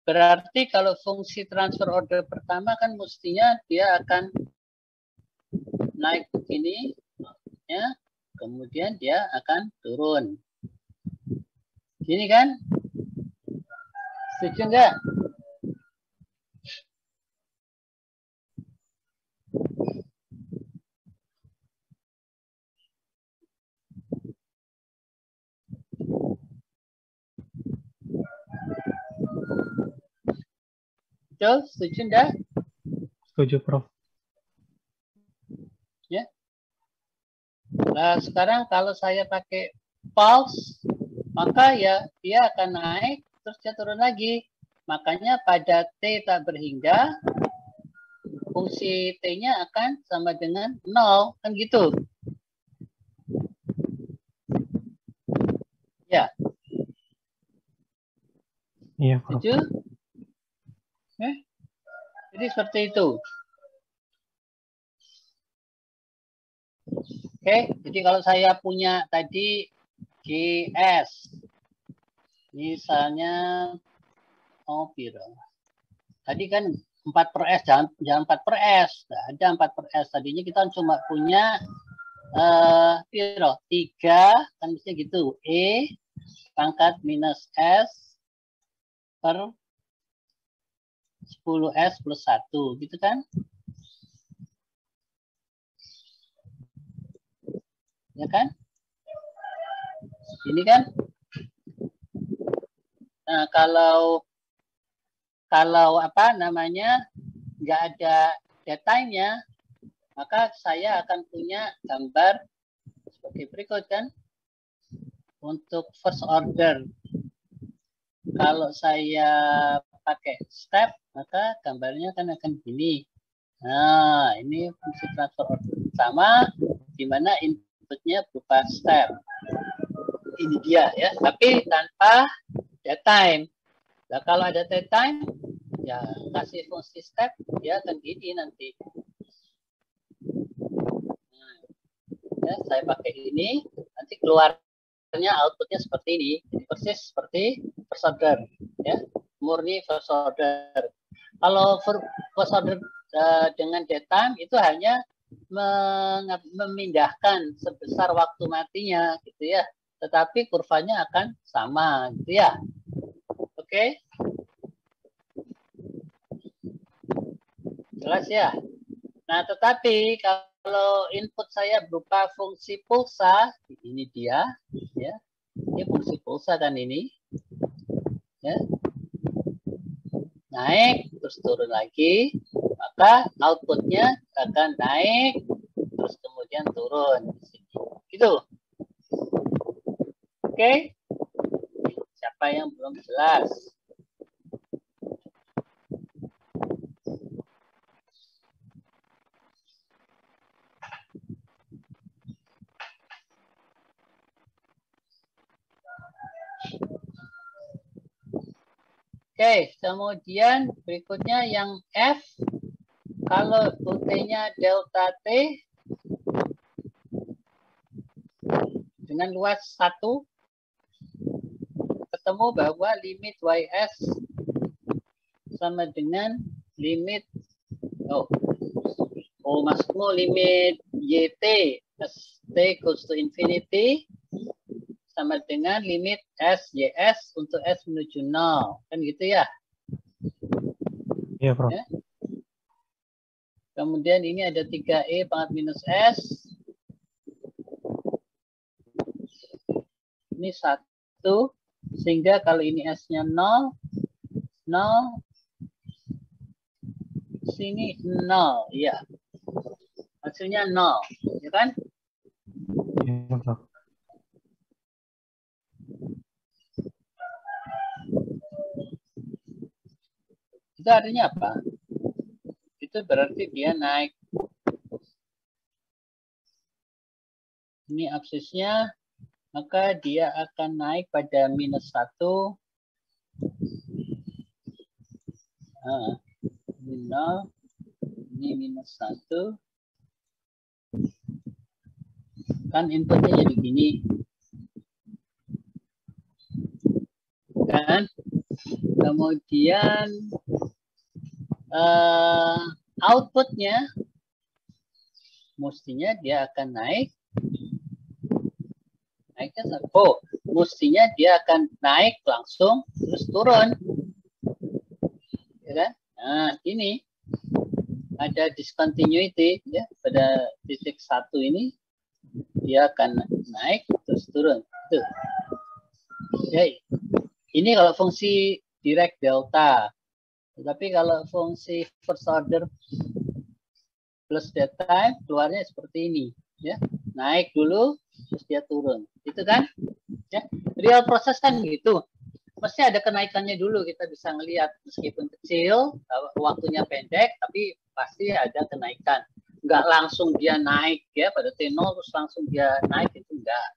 berarti kalau fungsi transfer order pertama kan mestinya dia akan naik begini, ya, kemudian dia akan turun. Gini kan? Setuju nggak? Betul? Setuju nggak? Setuju, Prof. Ya. Nah, sekarang kalau saya pakai pulse, maka ya dia akan naik, terus dia turun lagi. Makanya pada T tak berhingga, fungsi T-nya akan sama dengan 0. Kan gitu. Ya. Iya, Prof. Setuju? Jadi seperti itu. Oke, jadi kalau saya punya tadi GS, misalnya, tadi kan 4 per S, jangan 4 per S. Nah, ada 4 per S. Tadinya kita cuma punya 3, kan mestinya gitu. E pangkat minus S per 10S plus 1, gitu kan? Ya kan? Ini kan? Nah, kalau apa namanya nggak ada datanya, maka saya akan punya gambar seperti berikut kan. Untuk first order, kalau saya pakai step, maka gambarnya akan gini. Nah, ini fungsi transfer order pertama, di mana inputnya berupa step. Ini dia ya, tapi tanpa datetime. Nah, kalau ada datetime, ya kasih fungsi step, dia akan gini nanti. Nah, ya, saya pakai ini, nanti keluarnya outputnya seperti ini, jadi persis seperti first order, ya, murni first order. Kalau first order dengan datetime itu hanya memindahkan sebesar waktu matinya, gitu ya. Tetapi kurvanya akan sama, gitu ya. Oke, jelas ya. Nah, tetapi kalau input saya berupa fungsi pulsa, ini dia, ya. Ini fungsi pulsa kan ini, ya. Naik terus turun lagi, maka outputnya akan naik terus kemudian turun di sini. Gitu. Oke. Siapa yang belum jelas? Oke, kemudian berikutnya yang F, kalau UT-nya delta T dengan luas 1, ketemu bahwa limit YS sama dengan limit, maksudmu limit YT as T goes to infinity sama dengan limit SYS untuk S menuju 0. Kan gitu ya? Iya, Prof. Ya. Kemudian ini ada 3E pangkat minus S. Ini 1. Sehingga kalau ini S-nya 0, 0. Sini 0. Iya. Hasilnya 0. Ya kan? Iya, Prof. Itu artinya apa? Itu berarti dia naik. Ini absisnya, maka dia akan naik pada minus 1. Ini 0. Ini minus 1. Kan inputnya jadi gini. Kan? Kemudian outputnya mestinya dia akan naik. Naiknya mestinya dia akan naik langsung terus turun. Ya kan? Nah, ini ada discontinuity ya, pada titik 1 ini dia akan naik terus turun. Tuh. Ya, ini kalau fungsi direct delta. Tapi kalau fungsi first order plus datetime keluarnya seperti ini, ya. Naik dulu terus dia turun. Itu kan? Ya. Real proses kan gitu. Mesti ada kenaikannya dulu, kita bisa ngelihat meskipun kecil, waktunya pendek, tapi pasti ada kenaikan. Enggak langsung dia naik ya pada T0 terus langsung dia naik, itu enggak.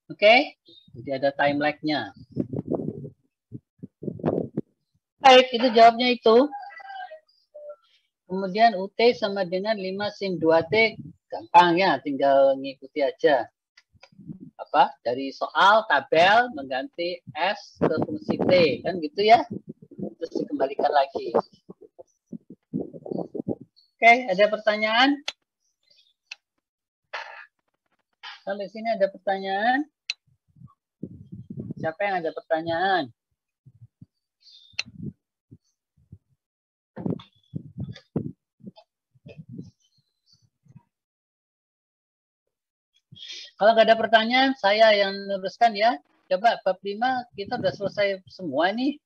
Oke? Jadi ada time lag-nya. Baik, itu jawabnya itu. Kemudian UT sama dengan 5 sin 2T, gampang ya, tinggal ngikuti aja. Apa? Dari soal, tabel, mengganti S ke fungsi T, kan gitu ya. Terus dikembalikan lagi. Oke, ada pertanyaan? Sampai sini ada pertanyaan? Siapa yang ada pertanyaan? Kalau nggak ada pertanyaan, saya yang meneruskan ya. Coba bab 5 kita udah selesai semua nih.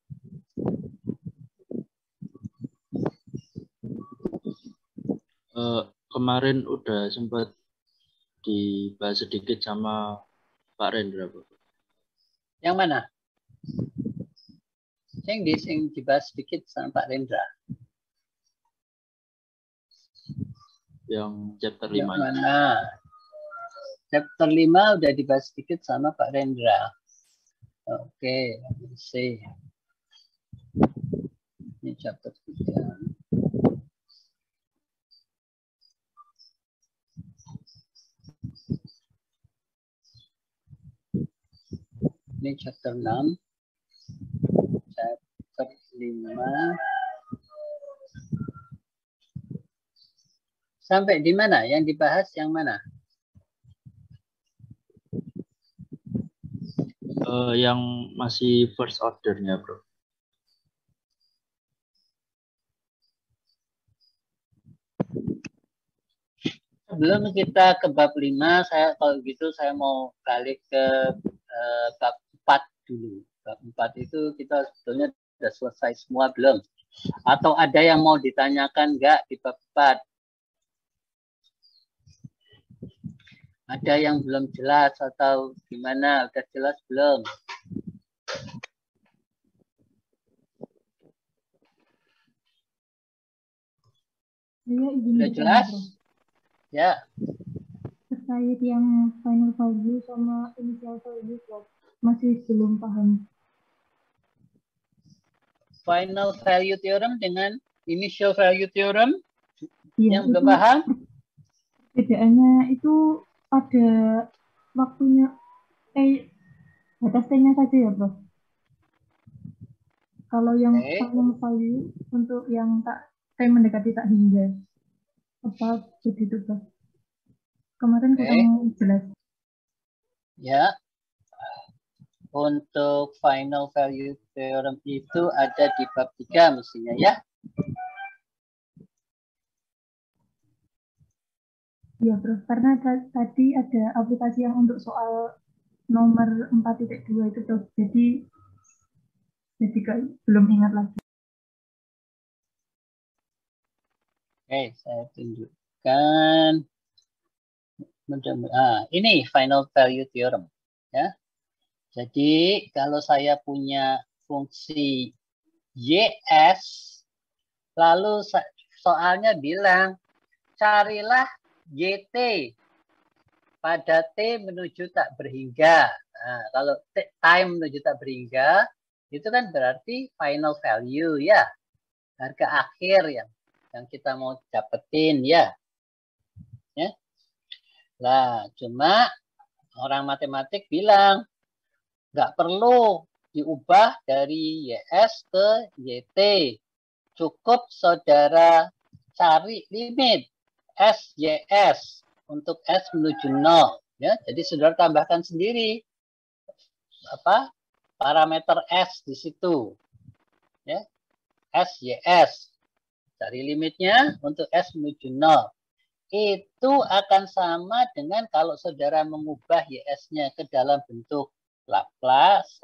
Kemarin udah sempat dibahas sedikit sama Pak Rendra. Yang mana? Yang dibahas sedikit sama Pak Rendra. Yang chapter 5. Yang mana? Chapter 5 udah dibahas sedikit sama Pak Rendra. Oke, see. Ini chapter 3. Ini chapter 6. Chapter 5. Sampai di mana? Yang dibahas yang mana? Yang masih first order-nya, Bro. Sebelum kita ke bab 5, kalau gitu saya mau balik ke bab 4 dulu. Bab 4 itu kita sebetulnya sudah selesai semua belum? Atau ada yang mau ditanyakan enggak di bab 4? Ada yang belum jelas atau gimana? Udah jelas belum? Saya izin Udah jelas? Ya. Terkait yang final value sama initial value, masih belum paham. Final value theorem dengan initial value theorem? Ya, Yang belum paham? Perbedaannya itu ada waktunya, batas T-nya saja ya, Bro. Kalau yang final value untuk yang T mendekati tak hingga. Apa begitu, Bro? Kemarin kurang jelas. Ya. Untuk final value theorem itu ada di bab 3 mestinya ya. Iya, Bro. Karena tadi ada aplikasi yang untuk soal nomor 4.2 itu, Bro. Jadi belum ingat lagi. Oke, saya tunjukkan. Ini final value theorem ya. Jadi kalau saya punya fungsi YS, lalu soalnya bilang carilah YT pada T menuju tak berhingga. Nah, kalau time menuju tak berhingga, itu kan berarti final value ya. Harga akhir yang kita mau dapetin ya. Lah, cuma orang matematik bilang nggak perlu diubah dari YS ke YT. Cukup saudara cari limit SYS untuk S menuju 0. Ya, jadi saudara tambahkan sendiri parameter S di situ. Ya, SYS. Cari limitnya untuk S menuju 0. Itu akan sama dengan kalau saudara mengubah YS-nya ke dalam bentuk Laplace,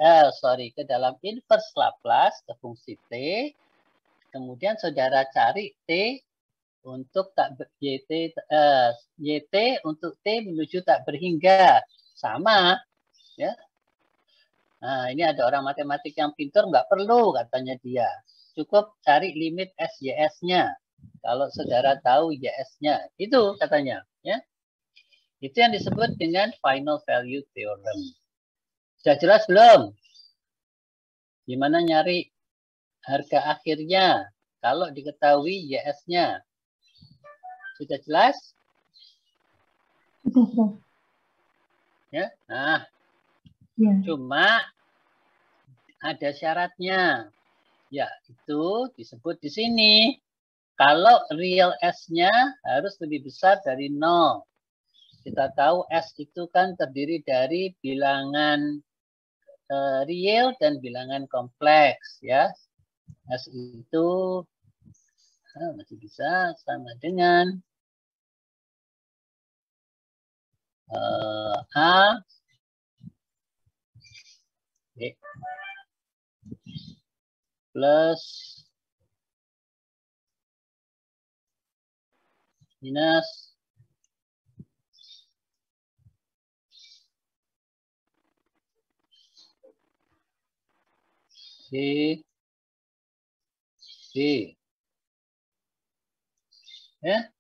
ke dalam inverse Laplace ke fungsi T, kemudian saudara cari T untuk YT untuk T menuju tak berhingga, sama, ya. Nah, ini ada orang matematik yang pintar, nggak perlu katanya dia, cukup cari limit SYS-nya. Kalau saudara tahu YS-nya, itu katanya, ya. Itu yang disebut dengan final value theorem. Sudah jelas belum? Gimana nyari harga akhirnya kalau diketahui YS-nya? Sudah jelas? Sudah. Ya. Nah, ya. Cuma ada syaratnya. Ya, itu disebut di sini. Kalau real S-nya harus lebih besar dari 0. Kita tahu S itu kan terdiri dari bilangan real dan bilangan kompleks ya. S itu masih bisa sama dengan A plus minus C ya.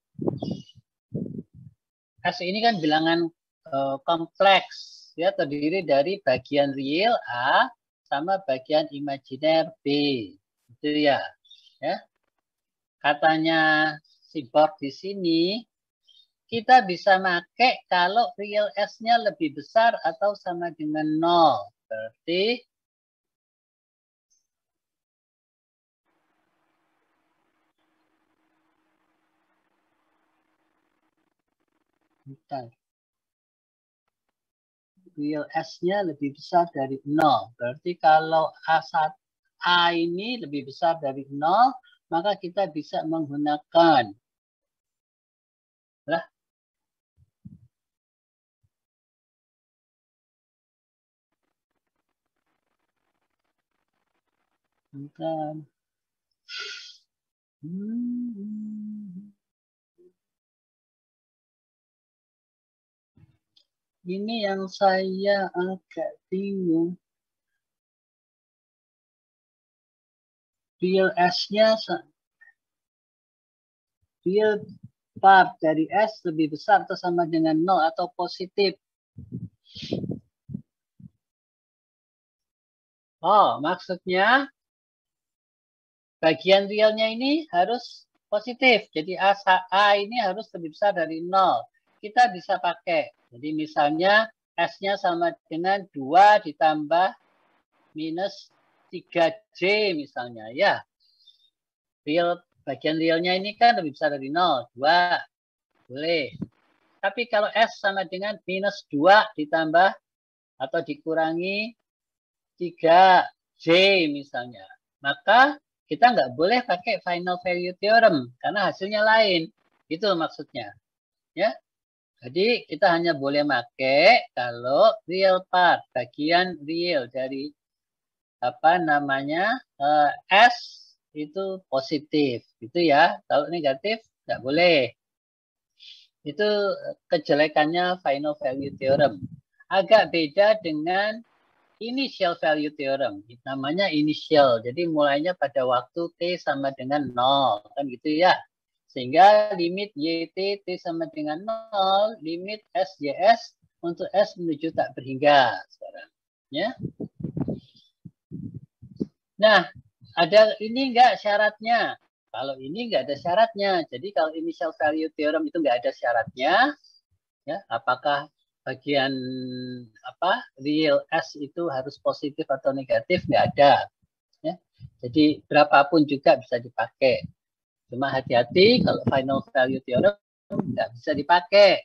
S ini kan bilangan kompleks ya, terdiri dari bagian real A sama bagian imajiner B. Itu ya. Ya. Katanya si Bob di sini, kita bisa pakai kalau real S-nya lebih besar atau sama dengan 0. Berarti real S-nya lebih besar dari 0. Berarti kalau A ini lebih besar dari 0, maka kita bisa menggunakan ini yang saya agak bingung. Real S-nya, real part dari S lebih besar atau sama dengan 0 atau positif. Oh, maksudnya bagian realnya ini harus positif. Jadi A ini harus lebih besar dari 0. Kita bisa pakai. Jadi misalnya S-nya sama dengan 2 ditambah minus 3J misalnya. Ya, bagian realnya ini kan lebih besar dari 0. 2. Boleh. Tapi kalau S sama dengan minus 2 ditambah atau dikurangi 3J misalnya, maka kita nggak boleh pakai final value theorem karena hasilnya lain. Itu maksudnya. Ya. Jadi kita hanya boleh pakai kalau real part, bagian real dari S itu positif. Itu ya. Kalau negatif nggak boleh. Itu kejelekannya final value theorem. Agak beda dengan initial value theorem. Namanya initial. Jadi mulainya pada waktu T sama dengan 0. Kan gitu ya. Sehingga limit YT T sama dengan 0. Limit SYS untuk S menuju tak berhingga. Sekarang. Ya. Nah, ada ini enggak syaratnya? Kalau ini enggak ada syaratnya. Jadi kalau initial value theorem itu enggak ada syaratnya. Ya, apakah bagian real S itu harus positif atau negatif, nggak ada ya. Jadi berapapun juga bisa dipakai, cuma hati-hati kalau final value theorem nggak bisa dipakai.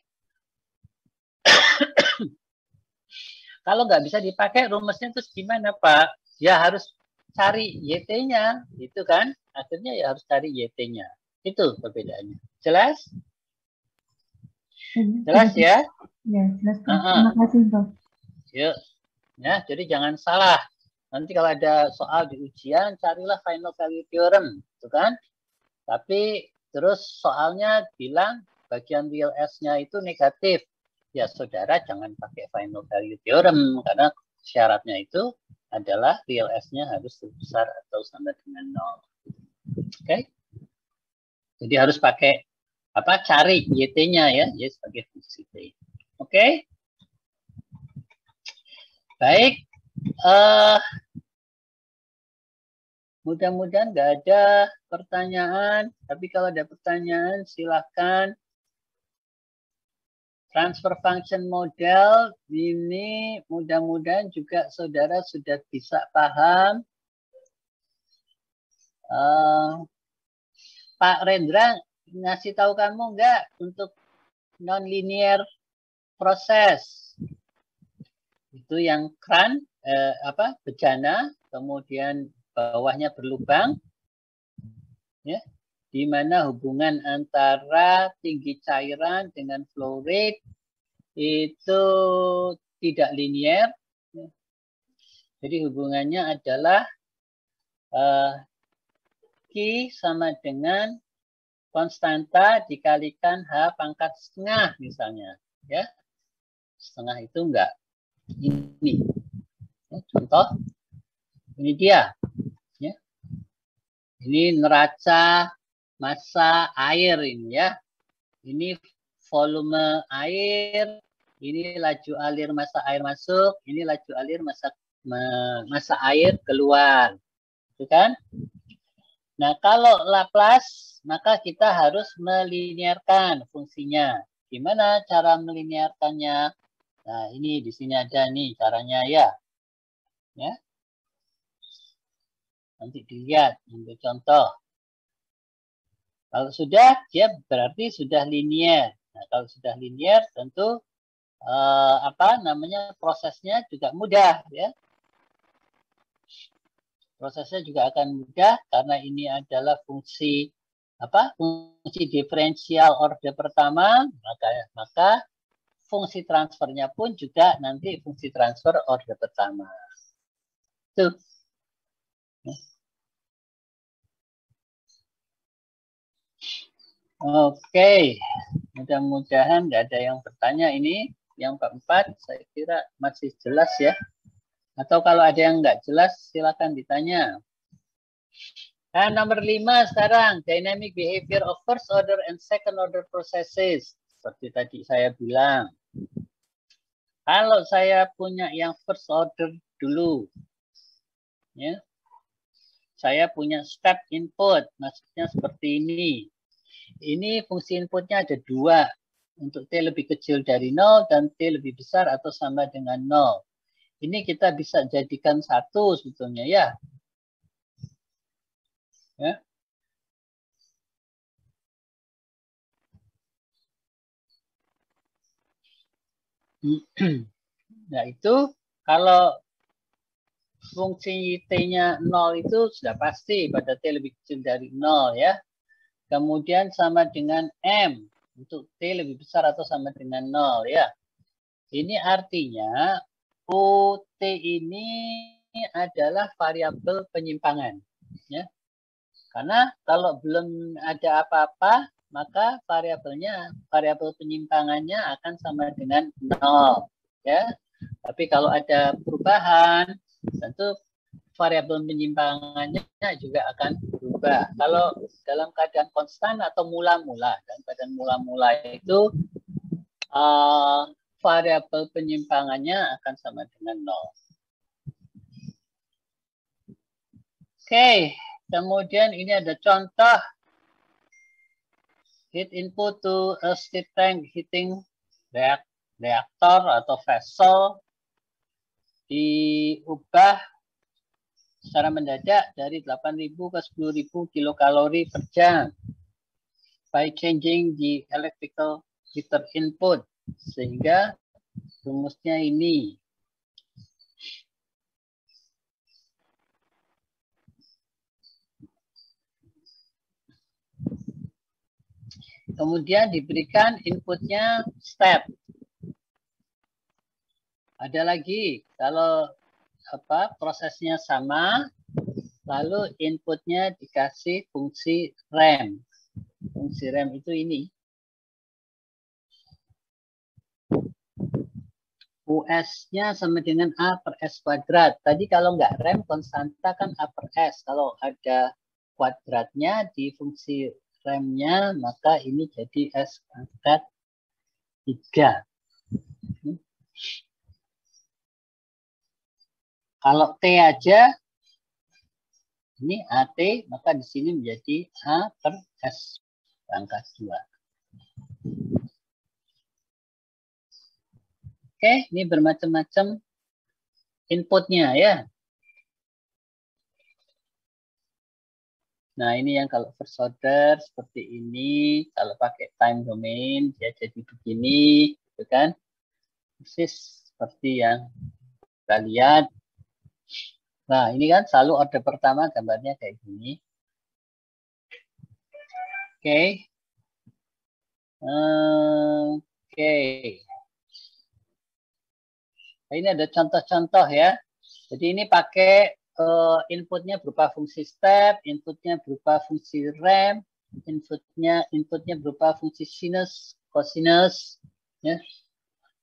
Kalau nggak bisa dipakai rumusnya terus gimana Pak? Ya harus cari YT-nya itu kan, akhirnya ya harus cari YT-nya. Itu perbedaannya. Jelas? Jelas ya? Ya, jelas. Terima kasih, Prof. Yuk. Ya, jadi jangan salah. Nanti kalau ada soal di ujian, carilah final value theorem, gitu kan? Tapi terus soalnya bilang bagian real S-nya itu negatif. Ya, saudara jangan pakai final value theorem karena syaratnya itu adalah real S-nya harus lebih besar atau sama dengan 0. Oke? Jadi harus pakai cari YT-nya ya, Y sebagai fungsi T. Oke? Baik, mudah-mudahan nggak ada pertanyaan. Tapi kalau ada pertanyaan, silahkan. Transfer function model ini mudah-mudahan juga saudara sudah bisa paham. Pak Rendra ngasih tahu kamu nggak untuk non-linear proses? Itu yang CRAN, bejana, kemudian bawahnya berlubang, ya, di mana hubungan antara tinggi cairan dengan flow rate itu tidak linier. Jadi hubungannya adalah Q sama dengan konstanta dikalikan H pangkat setengah misalnya, ya. Setengah itu enggak. Ini ya, contoh, ini dia, ya. Ini neraca massa air ini, ya. Ini volume air, ini laju alir massa air masuk, ini laju alir massa air keluar, itu kan? Nah, kalau Laplace, maka kita harus melinearkan fungsinya. Gimana cara melinearkannya? Nah, ini di sini ada nih caranya, ya. Ya. Nanti dilihat, ambil contoh. Kalau sudah, dia berarti sudah linier. Nah, kalau sudah linier, tentu prosesnya juga mudah, ya. Prosesnya juga akan mudah karena ini adalah fungsi fungsi diferensial orde pertama, maka fungsi transfernya pun juga nanti fungsi transfer orde pertama. Tuh. Oke, mudah-mudahan nggak ada yang bertanya ini. Yang keempat, saya kira masih jelas ya. Atau kalau ada yang nggak jelas, silakan ditanya. Nah, nomor 5 sekarang, dynamic behavior of first order and second order processes. Seperti tadi saya bilang. Kalau saya punya yang first order dulu, ya, saya punya step input, maksudnya seperti ini. Ini fungsi inputnya ada 2. Untuk T lebih kecil dari 0 dan T lebih besar atau sama dengan 0. Ini kita bisa jadikan 1 sebetulnya, ya. Ya. Nah, itu kalau fungsi T-nya 0 itu sudah pasti pada T lebih kecil dari 0, ya. Kemudian sama dengan M untuk T lebih besar atau sama dengan 0, ya. Ini artinya UT ini adalah variabel penyimpangan, ya. Karena kalau belum ada apa-apa, maka variabel penyimpangannya akan sama dengan 0, ya. Tapi kalau ada perubahan, tentu variabel penyimpangannya juga akan berubah. Kalau dalam keadaan konstan atau mula-mula, dalam keadaan mula-mula itu variabel penyimpangannya akan sama dengan 0. Oke, kemudian ini ada contoh heat input to a steep tank heating reaktor atau vessel diubah secara mendadak dari 8.000 ke 10.000 kilokalori per jam by changing the electrical heater input. Sehingga rumusnya ini. Kemudian diberikan inputnya step. Ada lagi, kalau prosesnya sama, lalu inputnya dikasih fungsi rem. Fungsi rem itu ini. US-nya sama dengan A per S kuadrat. Tadi kalau nggak rem, konstanta kan A per S. Kalau ada kuadratnya di fungsi remnya, maka ini jadi S pangkat 3. Kalau T aja, ini AT, maka di sini menjadi A per S pangkat 2. Oke, ini bermacam-macam inputnya, ya. Nah, ini yang kalau first order seperti ini, kalau pakai time domain dia jadi begini, gitu kan? Persis seperti yang kita lihat Nah, ini kan selalu order pertama gambarnya kayak gini. Oke. Oke. Nah, ini ada contoh-contoh ya. Jadi ini pakai inputnya berupa fungsi step, inputnya berupa fungsi ramp, inputnya berupa fungsi sinus, cosinus, ya.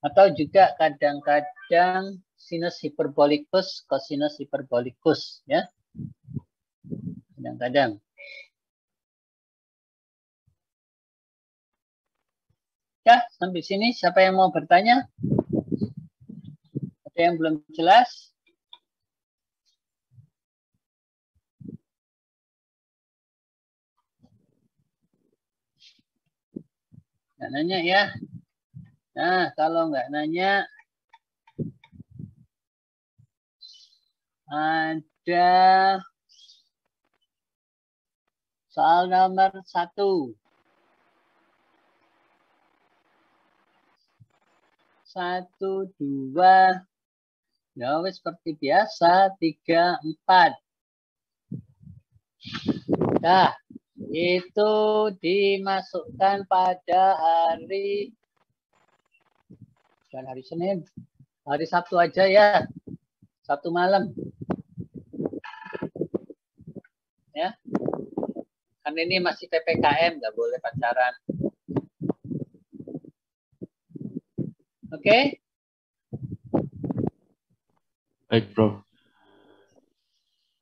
Atau juga kadang-kadang sinus hiperbolikus, cosinus hiperbolikus, ya. Kadang-kadang. Ya, sampai sini siapa yang mau bertanya? Ada yang belum jelas? Nggak nanya ya. Nah, kalau nggak nanya, ada soal nomor 1. 1, 2, ya seperti biasa, 3, 4. Nah, itu dimasukkan pada hari, bukan hari Senin, hari Sabtu aja ya, Sabtu malam. Ya, kan ini masih PPKM, nggak boleh pacaran. Oke? Baik, Prof.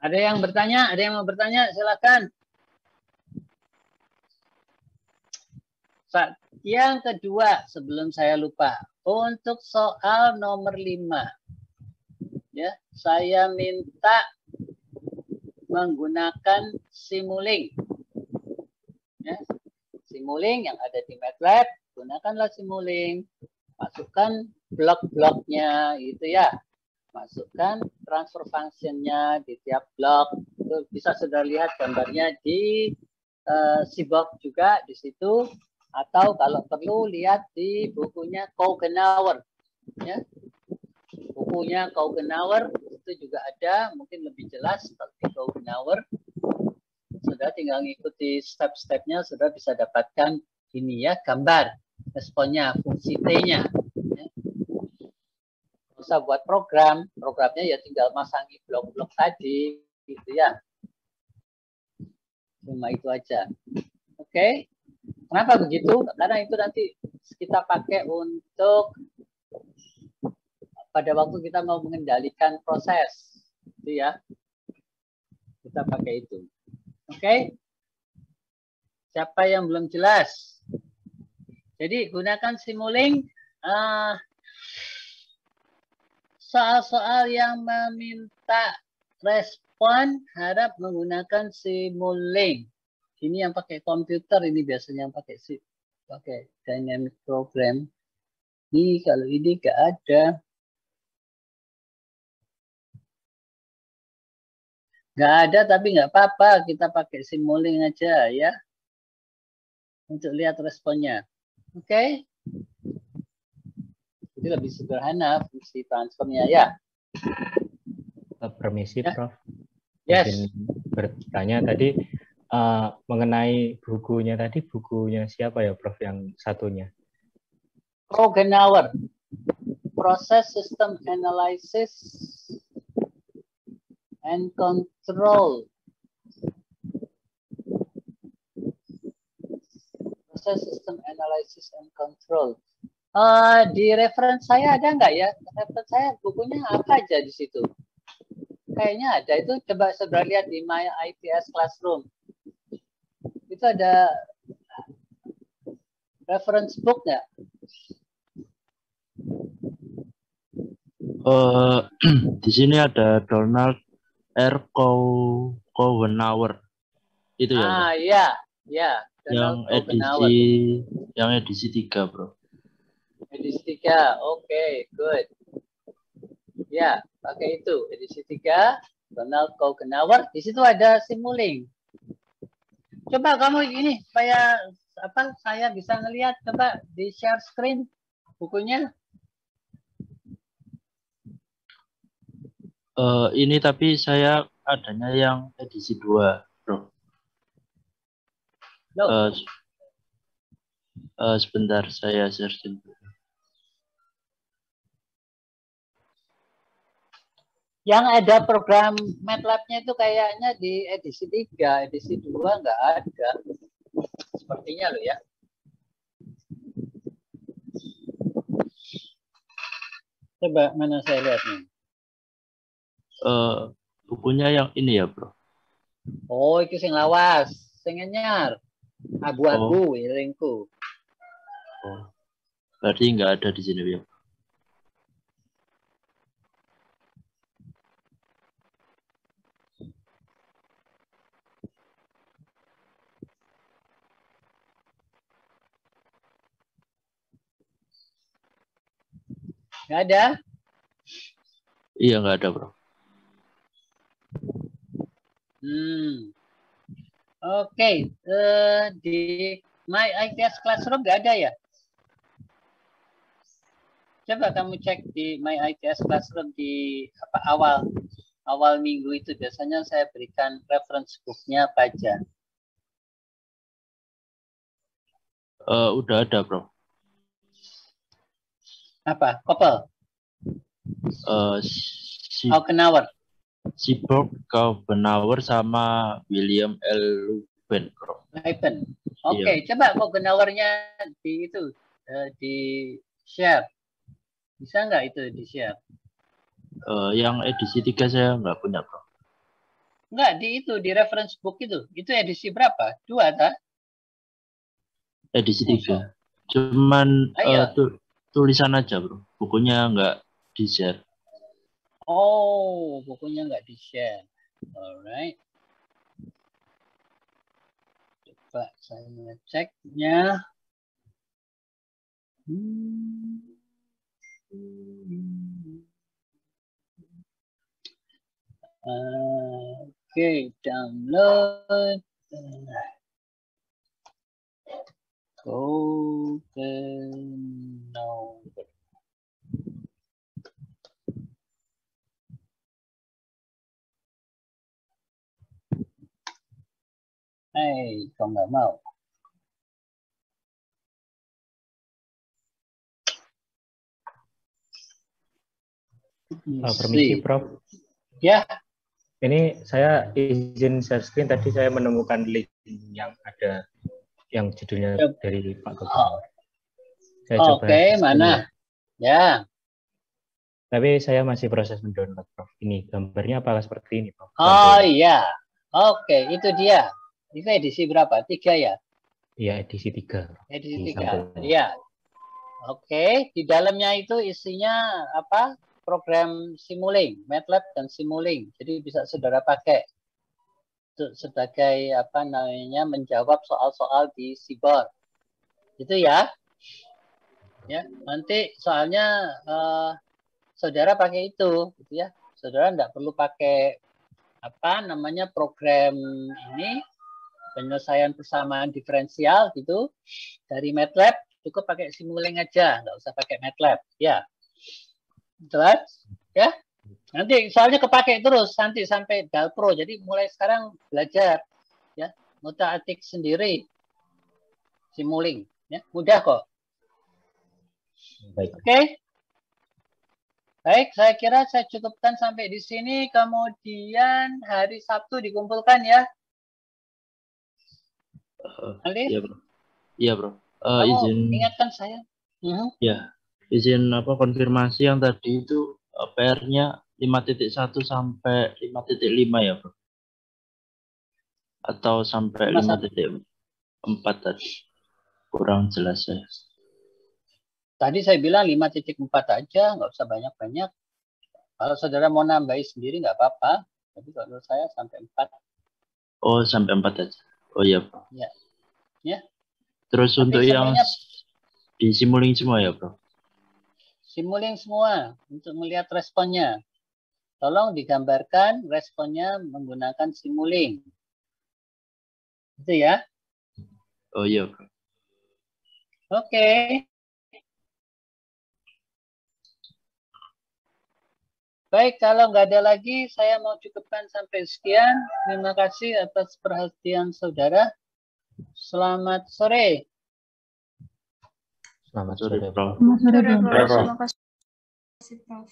Ada yang bertanya? Ada yang mau bertanya? Silakan. Yang kedua, sebelum saya lupa, untuk soal nomor 5, ya, saya minta menggunakan Simulink. Ya, Simulink yang ada di MATLAB, gunakanlah Simulink. Masukkan blok-bloknya, gitu ya. Masukkan transfer function-nya di tiap blok. Itu bisa sudah lihat gambarnya di Seaborg juga di situ. Atau kalau perlu lihat di bukunya Kougenauer, ya. Bukunya Kougenauer itu juga ada, mungkin lebih jelas seperti Kougenauer. Sudah tinggal ngikuti step-stepnya, sudah bisa dapatkan ini ya, gambar responnya, fungsi T-nya. Ya. Bisa buat programnya ya tinggal masangi blok-blok tadi, gitu ya. Cuma itu aja. Oke. Kenapa begitu? Karena itu nanti kita pakai untuk pada waktu kita mau mengendalikan proses, itu ya. Kita pakai itu. Oke? Siapa yang belum jelas? Jadi gunakan Simulink. Soal-soal yang meminta respon harap menggunakan Simulink. Ini yang pakai komputer, ini biasanya yang pakai dynamic program. Ini kalau ini nggak ada. Nggak ada tapi nggak apa-apa, kita pakai Simulink aja ya. Untuk lihat responnya. Oke? Jadi lebih sederhana fungsi transfernya ya. Permisi, ya. Prof. Yes. Mungkin bertanya tadi mengenai bukunya tadi, bukunya siapa ya, Prof, yang satunya? Kougenauer, Process System Analysis and Control. Process System Analysis and Control. Di reference saya ada nggak ya? Reference saya bukunya apa aja di situ? Kayaknya ada. Itu coba saudara lihat di My IPS Classroom. Itu ada reference book nggak? Di sini ada Donald R. Kougenauer. Itu ya? Iya, ya. Yang edisi 3, Bro. Edisi 3, oke, good. Ya, pakai itu. Edisi 3, Donald Kougenauer. Di situ ada Simulink. Coba kamu ini, supaya saya bisa ngelihat, coba di share screen bukunya. Ini tapi saya adanya yang edisi 2, Bro. Loh, Sebentar saya searching. yang ada program MATLAB-nya itu kayaknya di edisi 3, edisi 2 nggak ada. Sepertinya loh ya. Coba mana saya lihat nih. Bukunya yang ini ya, Bro. Oh, itu sing lawas, sing anyar. Abu-abu wiringku. Oh. Berarti nggak ada di sini ya. Nggak ada? Iya, nggak ada, Bro. Oke, di My ITS Classroom nggak ada ya? Coba kamu cek di My ITS Classroom di awal minggu itu. Biasanya saya berikan reference book-nya apa aja. Udah ada, Bro. Apa? Kopel? Aukenauer? Seaborg, Kaubenauer, sama William L. Leuven, Bro. Leuven. Oke, coba Aukenauer-nya di itu, di share. Bisa nggak itu di share? Yang edisi 3 saya nggak punya, Bro. Nggak, di reference book itu. Itu edisi berapa? 2, tak? Edisi 3. Cuman tulisan aja, Bro. Bukunya nggak di-share. Oh, bukunya nggak di-share. Alright. Coba saya ceknya. Oke, download. Aukenauer. Kau nggak mau. Permisi, Prof. Ya. Ini saya izin share screen. Tadi saya menemukan link yang ada yang judulnya dari Pak Gubernur. Saya coba. Oke, mana? Ya. Tapi saya masih proses mendownload, Prof. Ini gambarnya apakah seperti ini, Prof? Oh iya. Oke, itu dia. Itu edisi berapa? 3 ya? Iya, edisi 3. Edisi 3. Iya. Oke, di dalamnya itu isinya apa? Program Simulink, MATLAB dan Simulink. Jadi bisa saudara pakai untuk sebagai apa namanya menjawab soal-soal di Seaborg. Itu ya. Ya, nanti soalnya saudara pakai itu, gitu ya. Saudara tidak perlu pakai apa namanya program ini penyelesaian persamaan diferensial gitu dari MATLAB, cukup pakai Simulink aja, nggak usah pakai MATLAB, ya. Jelas? Ya. Nanti soalnya kepake terus nanti sampai Dalpro. Jadi mulai sekarang belajar ya, ngutak-atik sendiri Simulink, ya. Mudah kok. Baik. Oke. Baik, saya kira saya cukupkan sampai di sini. Kemudian hari Sabtu dikumpulkan ya. Iya, Bro. Iya, Bro. Kamu Izin ingatkan saya. Ya, izin konfirmasi yang tadi itu PR-nya 5.1 sampai 5.5 ya, Bro? Atau sampai 5.4 tadi? Kurang jelas ya. Tadi saya bilang 5.4 aja, nggak usah banyak-banyak. Kalau saudara mau nambahi sendiri nggak apa-apa. Tapi kalau saya sampai 4. Oh, sampai 4 aja. Oh iya, Bro. Ya. Ya. Terus tapi untuk yang di Simulink semua ya, Bro? Simulink semua untuk melihat responnya. Tolong digambarkan responnya menggunakan Simulink. Itu ya. Oh iya, Bro. Oke. Baik, kalau nggak ada lagi, saya mau cukupkan sampai sekian. Terima kasih atas perhatian saudara. Selamat sore. Selamat sore, Prof. Selamat sore, Prof. Terima kasih, Prof.